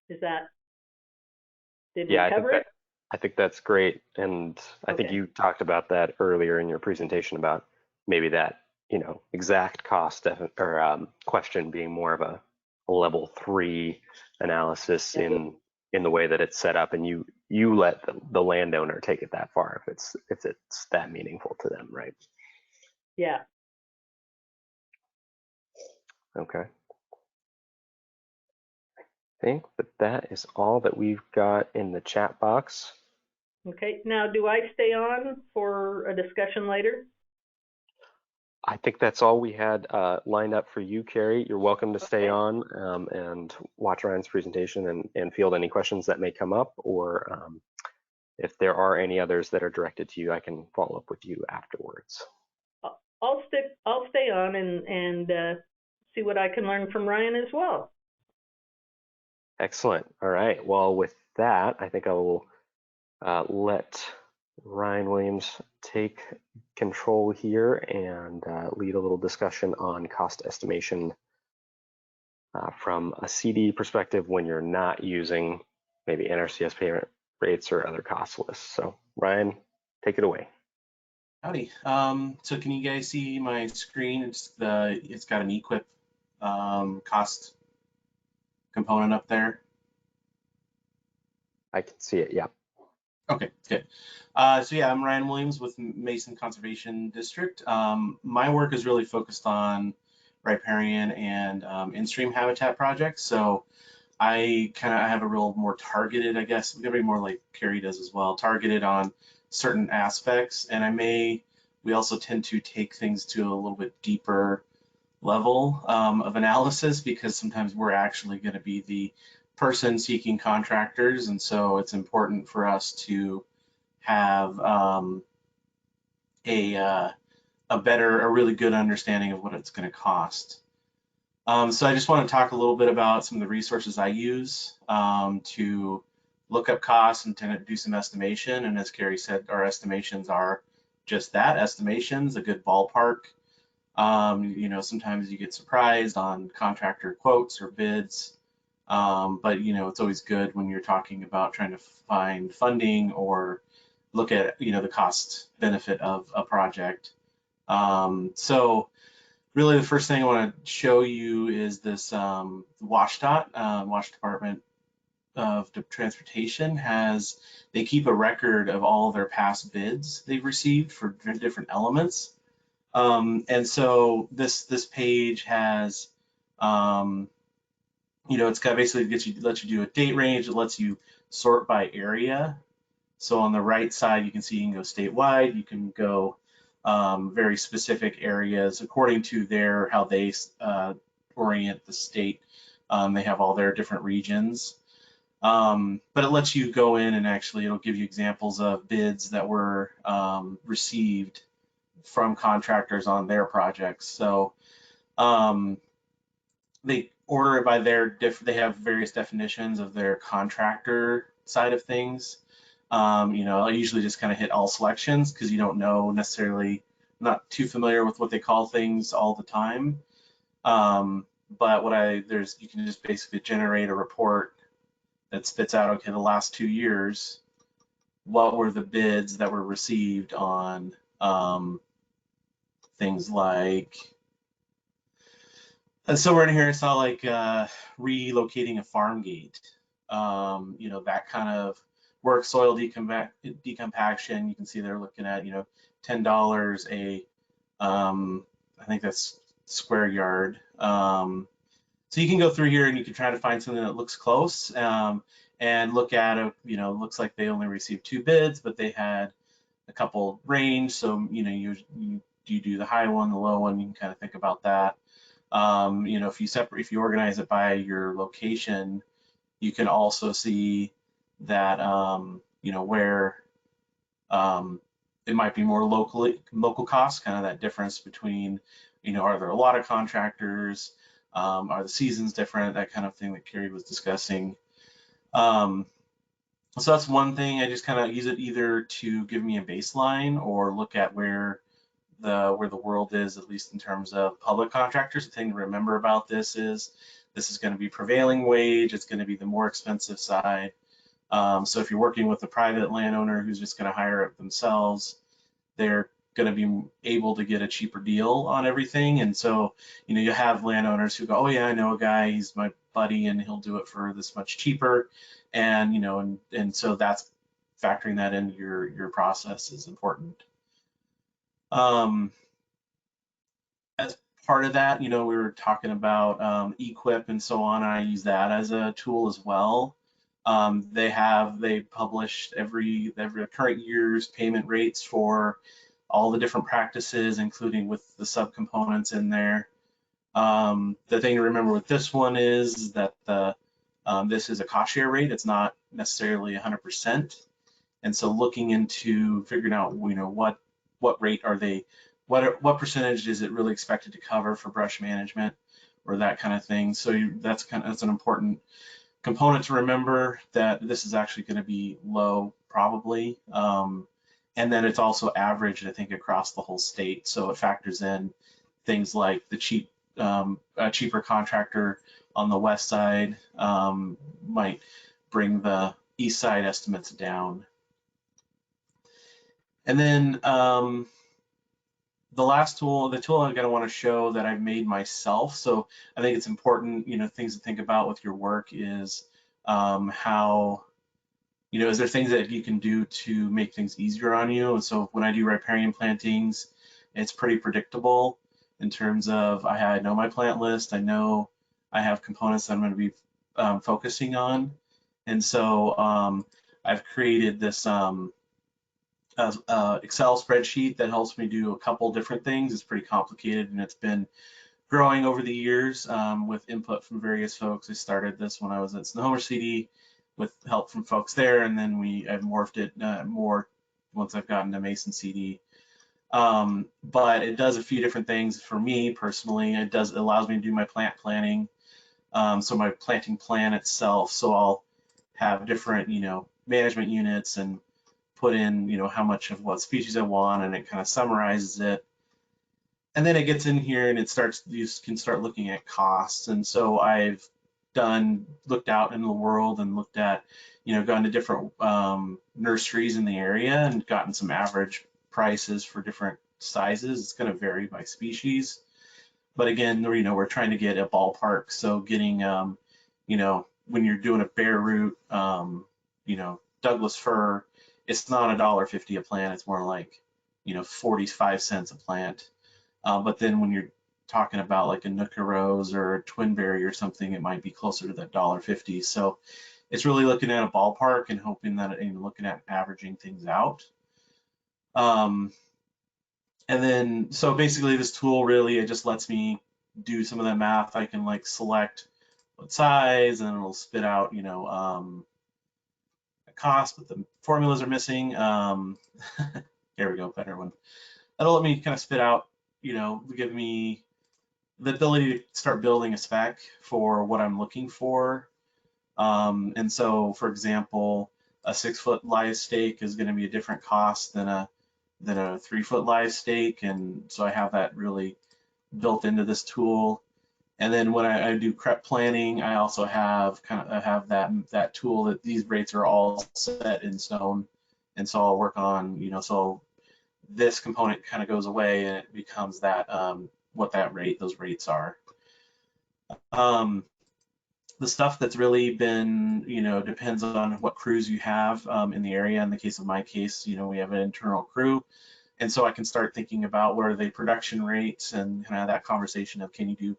Is that, did we cover it? I think that's great. And I think you talked about that earlier in your presentation about maybe that, exact cost or question being more of a level 3 analysis in the way that it's set up, and you let the landowner take it that far if it's that meaningful to them, right? Yeah. Okay. I think that is all that we've got in the chat box. Okay, now do I stay on for a discussion later? I think that's all we had lined up for you, Carrie. You're welcome to stay on and watch Ryan's presentation and field any questions that may come up, or if there are any others that are directed to you, I can follow up with you afterwards. I'll stay on and see what I can learn from Ryan as well. Excellent. All right. Well, with that, I think I will let Ryan Williams take control here and lead a little discussion on cost estimation from a CD perspective when you're not using maybe NRCS payment rates or other cost lists. So Ryan, take it away. Howdy. So can you guys see my screen? It's got an equip cost component up there. I can see it, yeah. Okay, good. So yeah, I'm Ryan Williams with Mason Conservation District. My work is really focused on riparian and in-stream habitat projects. So I have a real more targeted, I guess, maybe more like Carrie does as well, targeted on certain aspects. And we also tend to take things to a little bit deeper level of analysis, because sometimes we're actually going to be the person seeking contractors, and so it's important for us to have a really good understanding of what it's going to cost. So I just want to talk a little bit about some of the resources I use to look up costs and to do some estimation. And as Carrie said, our estimations are just that, estimations, a good ballpark. Sometimes you get surprised on contractor quotes or bids, but it's always good when you're talking about trying to find funding or look at the cost benefit of a project. So really the first thing I want to show you is this WSDOT, Wash Department of Transportation they keep a record of all their past bids they've received for different elements. And so this page has, it's got basically lets you do a date range. It lets you sort by area. So on the right side, you can see you can go statewide. You can go very specific areas according to how they orient the state. They have all their different regions. But it lets you go in and it'll give you examples of bids that were received from contractors on their projects. So they order it by they have various definitions of their contractor side of things. I usually just kind of hit all selections because you don't know necessarily, not too familiar with what they call things all the time. But you can just basically generate a report that spits out, okay, the last 2 years, what were the bids that were received on things like, so right here I saw like relocating a farm gate, that kind of work. Soil decompaction, you can see they're looking at $10 a I think that's square yard. So you can go through here and you can try to find something that looks close and look at it. Looks like they only received 2 bids, but they had a couple range. So you do the high one, the low one. You can kind of think about that. If you organize it by your location, you can also see that where it might be more local costs, kind of that difference between are there a lot of contractors? Are the seasons different? That kind of thing that Carrie was discussing. So that's one thing. I just kind of use it either to give me a baseline or look at where the world is, at least in terms of public contractors. The thing to remember about this is going to be prevailing wage. It's going to be the more expensive side. So if you're working with a private landowner who's just going to hire it themselves, they're going to be able to get a cheaper deal on everything. And so, you have landowners who go, oh yeah, I know a guy, he's my buddy and he'll do it for this much cheaper. And, and so that's factoring that into your process is important. As part of that, we were talking about equip and so on. And I use that as a tool as well. They published every current year's payment rates for all the different practices, including with the subcomponents in there. The thing to remember with this one is that this is a cost share rate. It's not necessarily 100%. And so looking into figuring out, what rate are they, what percentage is it really expected to cover for brush management or that kind of thing. So that's an important component to remember, that this is actually going to be low probably. And then it's also averaged, I think, across the whole state. So it factors in things like the cheaper contractor on the west side might bring the east side estimates down. And then the last tool, the tool I'm going to want to show that I've made myself. So I think it's important, things to think about with your work is how, is there things that you can do to make things easier on you? And so when I do riparian plantings, it's pretty predictable in terms of I know my plant list. I know I have components that I'm going to be focusing on. And so I've created this Excel spreadsheet that helps me do a couple different things. It's pretty complicated and it's been growing over the years with input from various folks. I started this when I was at Snohomish CD with help from folks there, and then I've morphed it more once I've gotten to Mason CD. But it does a few different things for me personally. It allows me to do my plant planning, so my planting plan itself. So I'll have different management units and put in how much of what species I want, and it kind of summarizes it. And then it gets in here and you can start looking at costs. And so I've looked out in the world and looked at, gone to different nurseries in the area and gotten some average prices for different sizes. It's going to vary by species. But again, we're trying to get a ballpark. So getting, when you're doing a bare root, Douglas fir, it's not $1.50 a plant. It's more like, 45 cents a plant. But then when you're talking about like a Nooka Rose or a Twinberry or something, it might be closer to that $1.50. So it's really looking at a ballpark and hoping that, looking at averaging things out. And then, so basically this tool really, it just lets me do some of that math. I can like select what size and it'll spit out, a cost, but the formulas are missing. There we go, better one. That'll let me kind of spit out, give me the ability to start building a spec for what I'm looking for. And so, for example, a 6-foot live stake is going to be a different cost than a 3-foot live stake, and so I have that really built into this tool. And then when I do CREP planning, I also have that tool that these rates are all set in stone, and so I'll work on so this component kind of goes away and it becomes that what those rates are. The stuff that's really been, depends on what crews you have in the area. In the case of my case, we have an internal crew. And so I can start thinking about what are the production rates and kind of that conversation of can you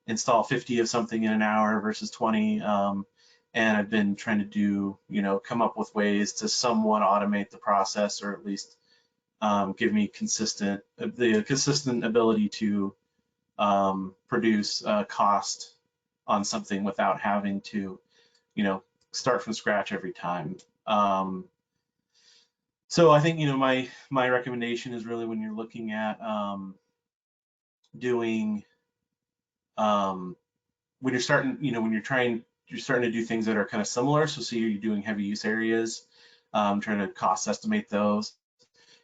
install 50 of something in an hour versus 20. And I've been trying to do, come up with ways to somewhat automate the process, or at least give me the consistent ability to produce cost on something without having to, start from scratch every time. So I think, my recommendation is really when you're looking at doing, when you're starting, when you're starting to do things that are kind of similar. So say you're doing heavy use areas, trying to cost estimate those.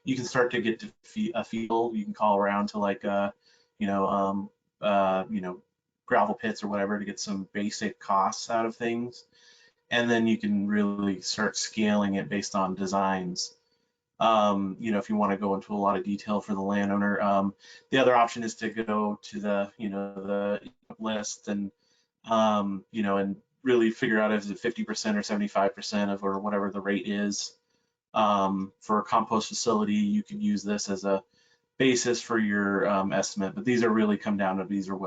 You can start to get to a feel. You can call around to like, you know, gravel pits or whatever to get some basic costs out of things. And then you can really start scaling it based on designs. If you want to go into a lot of detail for the landowner, the other option is to go to the list and, and really figure out if it's 50% or 75% of or whatever the rate is. For a compost facility, you could use this as a basis for your estimate, but these are really come down to these are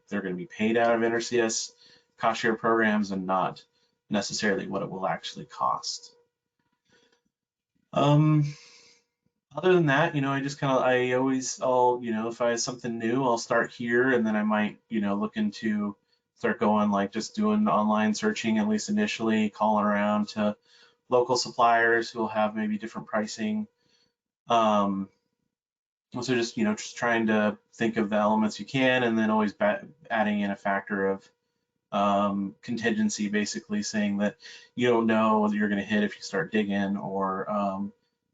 they're going to be paid out of NRCS cost share programs and not necessarily what it will actually cost. Other than that, if I have something new, I'll start here, and then I might, look into start going like just doing online searching, at least initially, calling around to local suppliers who will have maybe different pricing. So just trying to think of the elements you can, and then always adding in a factor of contingency, basically saying that you don't know whether you're going to hit if you start digging, or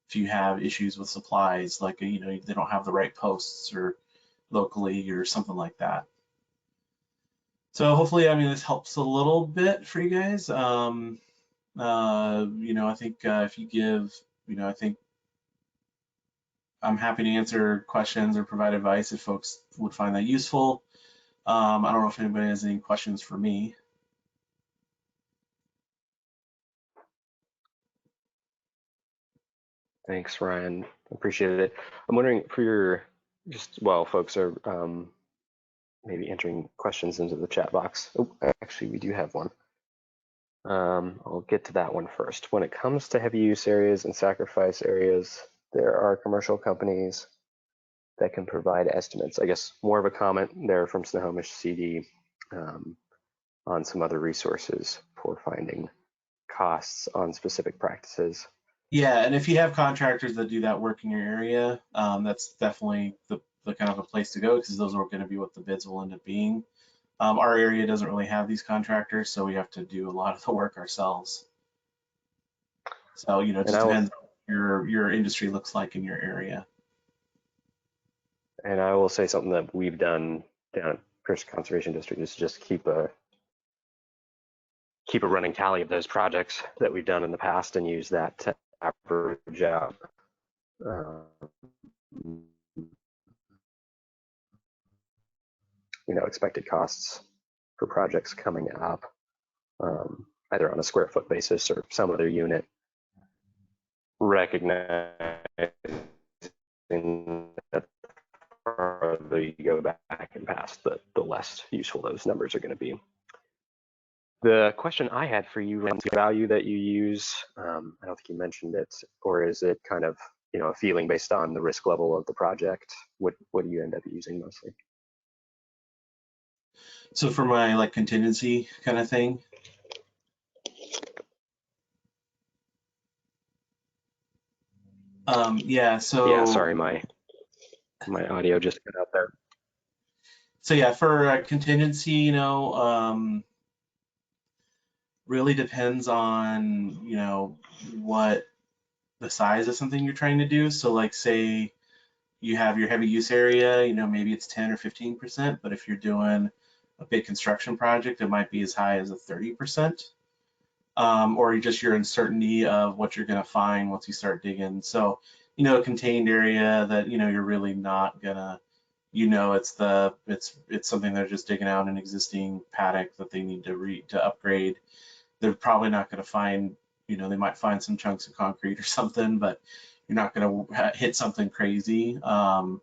if you have issues with supplies, like they don't have the right posts or locally or something like that. So hopefully, this helps a little bit for you guys. I think if you give, I think I'm happy to answer questions or provide advice if folks would find that useful. I don't know if anybody has any questions for me. Thanks, Ryan. Appreciate it. I'm wondering for your, while folks are maybe entering questions into the chat box. Oh, actually, we do have one. I'll get to that one first. When it comes to heavy use areas and sacrifice areas, there are commercial companies that can provide estimates. I guess more of a comment there from Snohomish CD on some other resources for finding costs on specific practices. Yeah, and if you have contractors that do that work in your area, that's definitely the kind of a place to go, because those are going to be what the bids will end up being. Our area doesn't really have these contractors, so we have to do a lot of the work ourselves. So, it just depends on what your industry looks like in your area. And I will say something that we've done down at Pierce Conservation District is just keep a running tally of those projects that we've done in the past and use that to average out expected costs for projects coming up, either on a square foot basis or some other unit, recognizing that the farther you go back and past, the less useful those numbers are going to be. The question I had for you, the value that you use, I don't think you mentioned it, or is it kind of a feeling based on the risk level of the project? What do you end up using mostly? So for my contingency kind of thing. Yeah, sorry, my audio just got out there. So yeah, for contingency, really depends on what the size of something you're trying to do. So say you have your heavy use area, maybe it's 10 or 15%, but if you're doing a big construction project, it might be as high as a 30%. Or just your uncertainty of what you're going to find once you start digging. So, a contained area that you're really not gonna, it's something they're just digging out an existing paddock that they need to upgrade. They're probably not going to find, they might find some chunks of concrete or something, but you're not going to hit something crazy. Then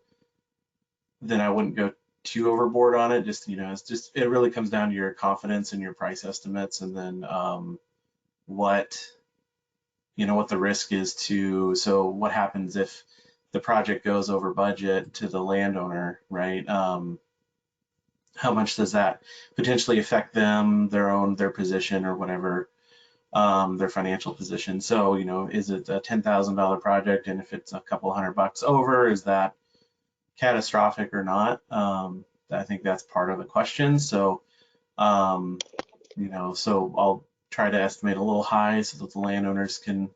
I wouldn't go too overboard on it. It really comes down to your confidence and your price estimates, and then what the risk is so what happens if the project goes over budget to the landowner, right? How much does that potentially affect them, their position or whatever, their financial position? So, is it a $10,000 project, and if it's a couple $100 over, is that catastrophic or not. I think that's part of the question. So, so I'll try to estimate a little high so that the landowners can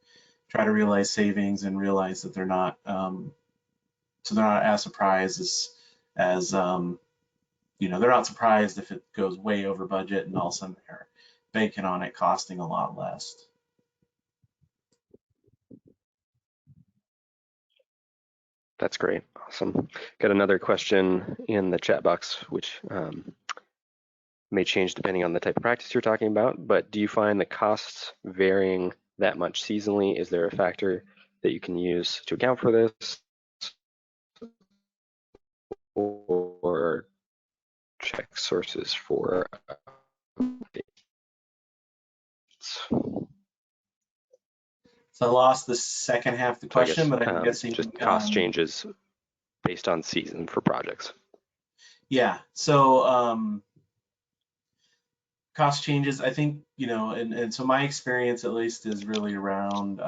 try to realize savings and realize that they're not, so they're not as surprised as they're not surprised if it goes way over budget and all of a sudden they're banking on it costing a lot less. That's great. Awesome. Got another question in the chat box, which may change depending on the type of practice you're talking about, but do you find the costs varying that much seasonally? Is there a factor that you can use to account for this? Or check sources for So I lost the second half of the question, but I'm guessing just cost changes based on season for projects. Yeah, so cost changes, I think, and so my experience at least is really around,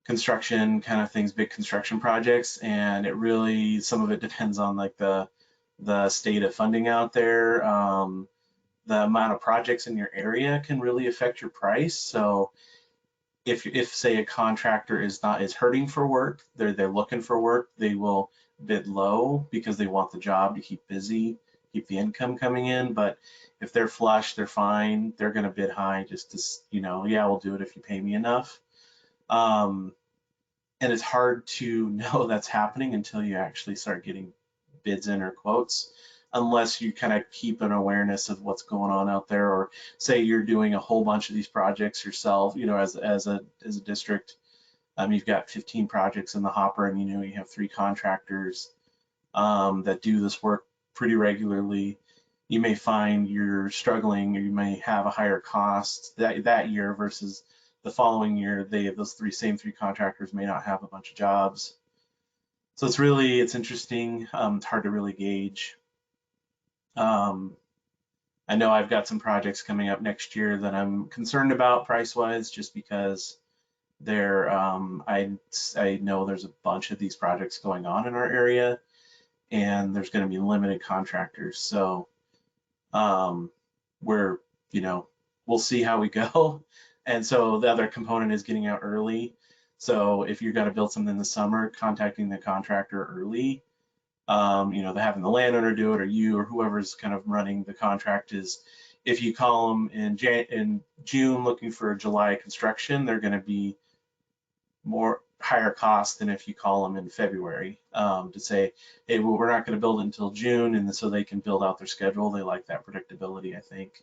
construction kind of things, big construction projects, and it really, some of it depends on like the state of funding out there. The amount of projects in your area can really affect your price. So if say a contractor is hurting for work, they're looking for work, they will bid low because they want the job to keep busy, keep the income coming in. But if they're flush, they're fine, they're going to bid high just to, yeah, we'll do it if you pay me enough. And it's hard to know that's happening until you actually start getting bids in or quotes, unless you kind of keep an awareness of what's going on out there, or say you're doing a whole bunch of these projects yourself, as a district, you've got 15 projects in the hopper, and you have 3 contractors that do this work pretty regularly. You may find you're struggling, or you may have a higher cost that year versus the following year. Those same three contractors may not have a bunch of jobs. So it's interesting. It's hard to really gauge. I know I've got some projects coming up next year that I'm concerned about price-wise, just because I know there's a bunch of these projects going on in our area, and there's going to be limited contractors. So we'll see how we go. And so the other component is getting out early. So if you're going to build something in the summer, contacting the contractor early, having the landowner do it, or you, or whoever's kind of running the contract, is if you call them in June looking for a July construction, they're going to be higher cost than if you call them in February to say, hey, well, we're not going to build it until June, and so they can build out their schedule. They like that predictability, I think.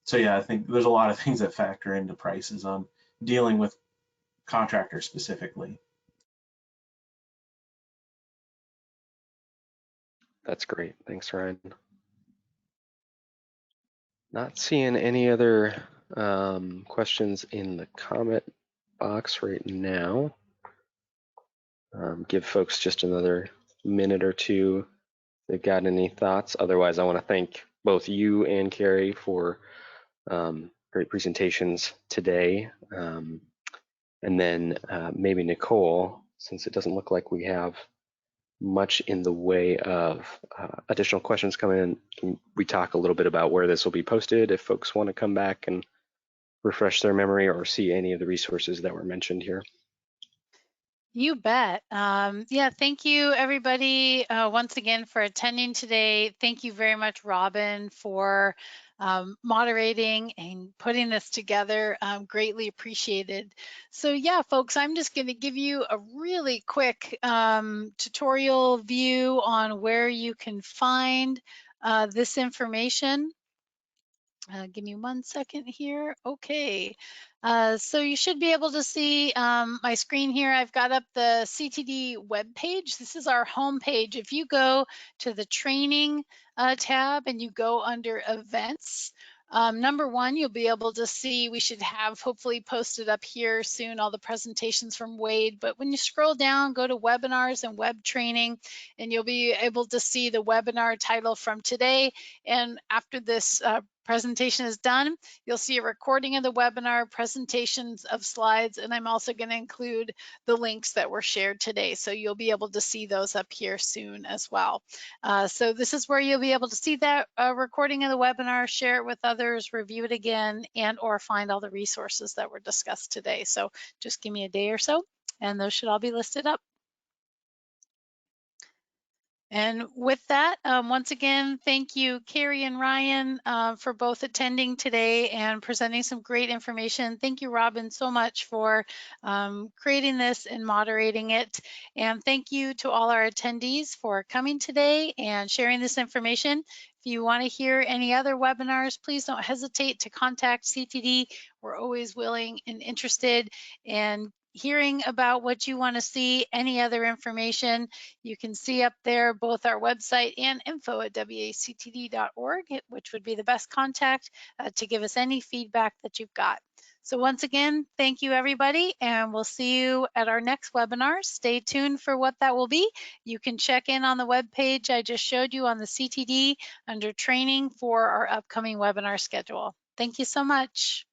So yeah, I think there's a lot of things that factor into prices on dealing with contractors specifically. That's great. Thanks, Ryan. Not seeing any other questions in the comment box right now. Give folks just another minute or two if they've got any thoughts. Otherwise, I want to thank both you and Carrie for great presentations today. And then maybe Nicole, since it doesn't look like we have much in the way of additional questions coming in, can we talk a little bit about where this will be posted if folks want to come back and refresh their memory or see any of the resources that were mentioned here? You bet. Yeah, thank you everybody once again for attending today. Thank you very much, Robin, for moderating and putting this together. Greatly appreciated. So yeah, folks, I'm just going to give you a really quick tutorial view on where you can find this information. Give me 1 second here. Okay. So you should be able to see my screen here. I've got up the CTD webpage. This is our home page. If you go to the training tab and you go under events, number one, you'll be able to see, we should have hopefully posted up here soon all the presentations from Wade, but when you scroll down, go to webinars and web training, and you'll be able to see the webinar title from today. And after this presentation is done, you'll see a recording of the webinar, presentations of slides, and I'm also going to include the links that were shared today. So you'll be able to see those up here soon as well. So this is where you'll be able to see that recording of the webinar, share it with others, review it again, and or find all the resources that were discussed today. So just give me a day or so, and those should all be listed up. And with that, once again, thank you, Carrie and Ryan, for both attending today and presenting some great information. Thank you, Robin, so much for creating this and moderating it. And thank you to all our attendees for coming today and sharing this information. If you want to hear any other webinars, please don't hesitate to contact CTD. We're always willing and interested in hearing about what you want to see, any other information. You can see up there both our website and info@wactd.org, which would be the best contact to give us any feedback that you've got. So once again, thank you everybody, and we'll see you at our next webinar. Stay tuned for what that will be. You can check in on the webpage I just showed you on the CTD under training for our upcoming webinar schedule. Thank you so much.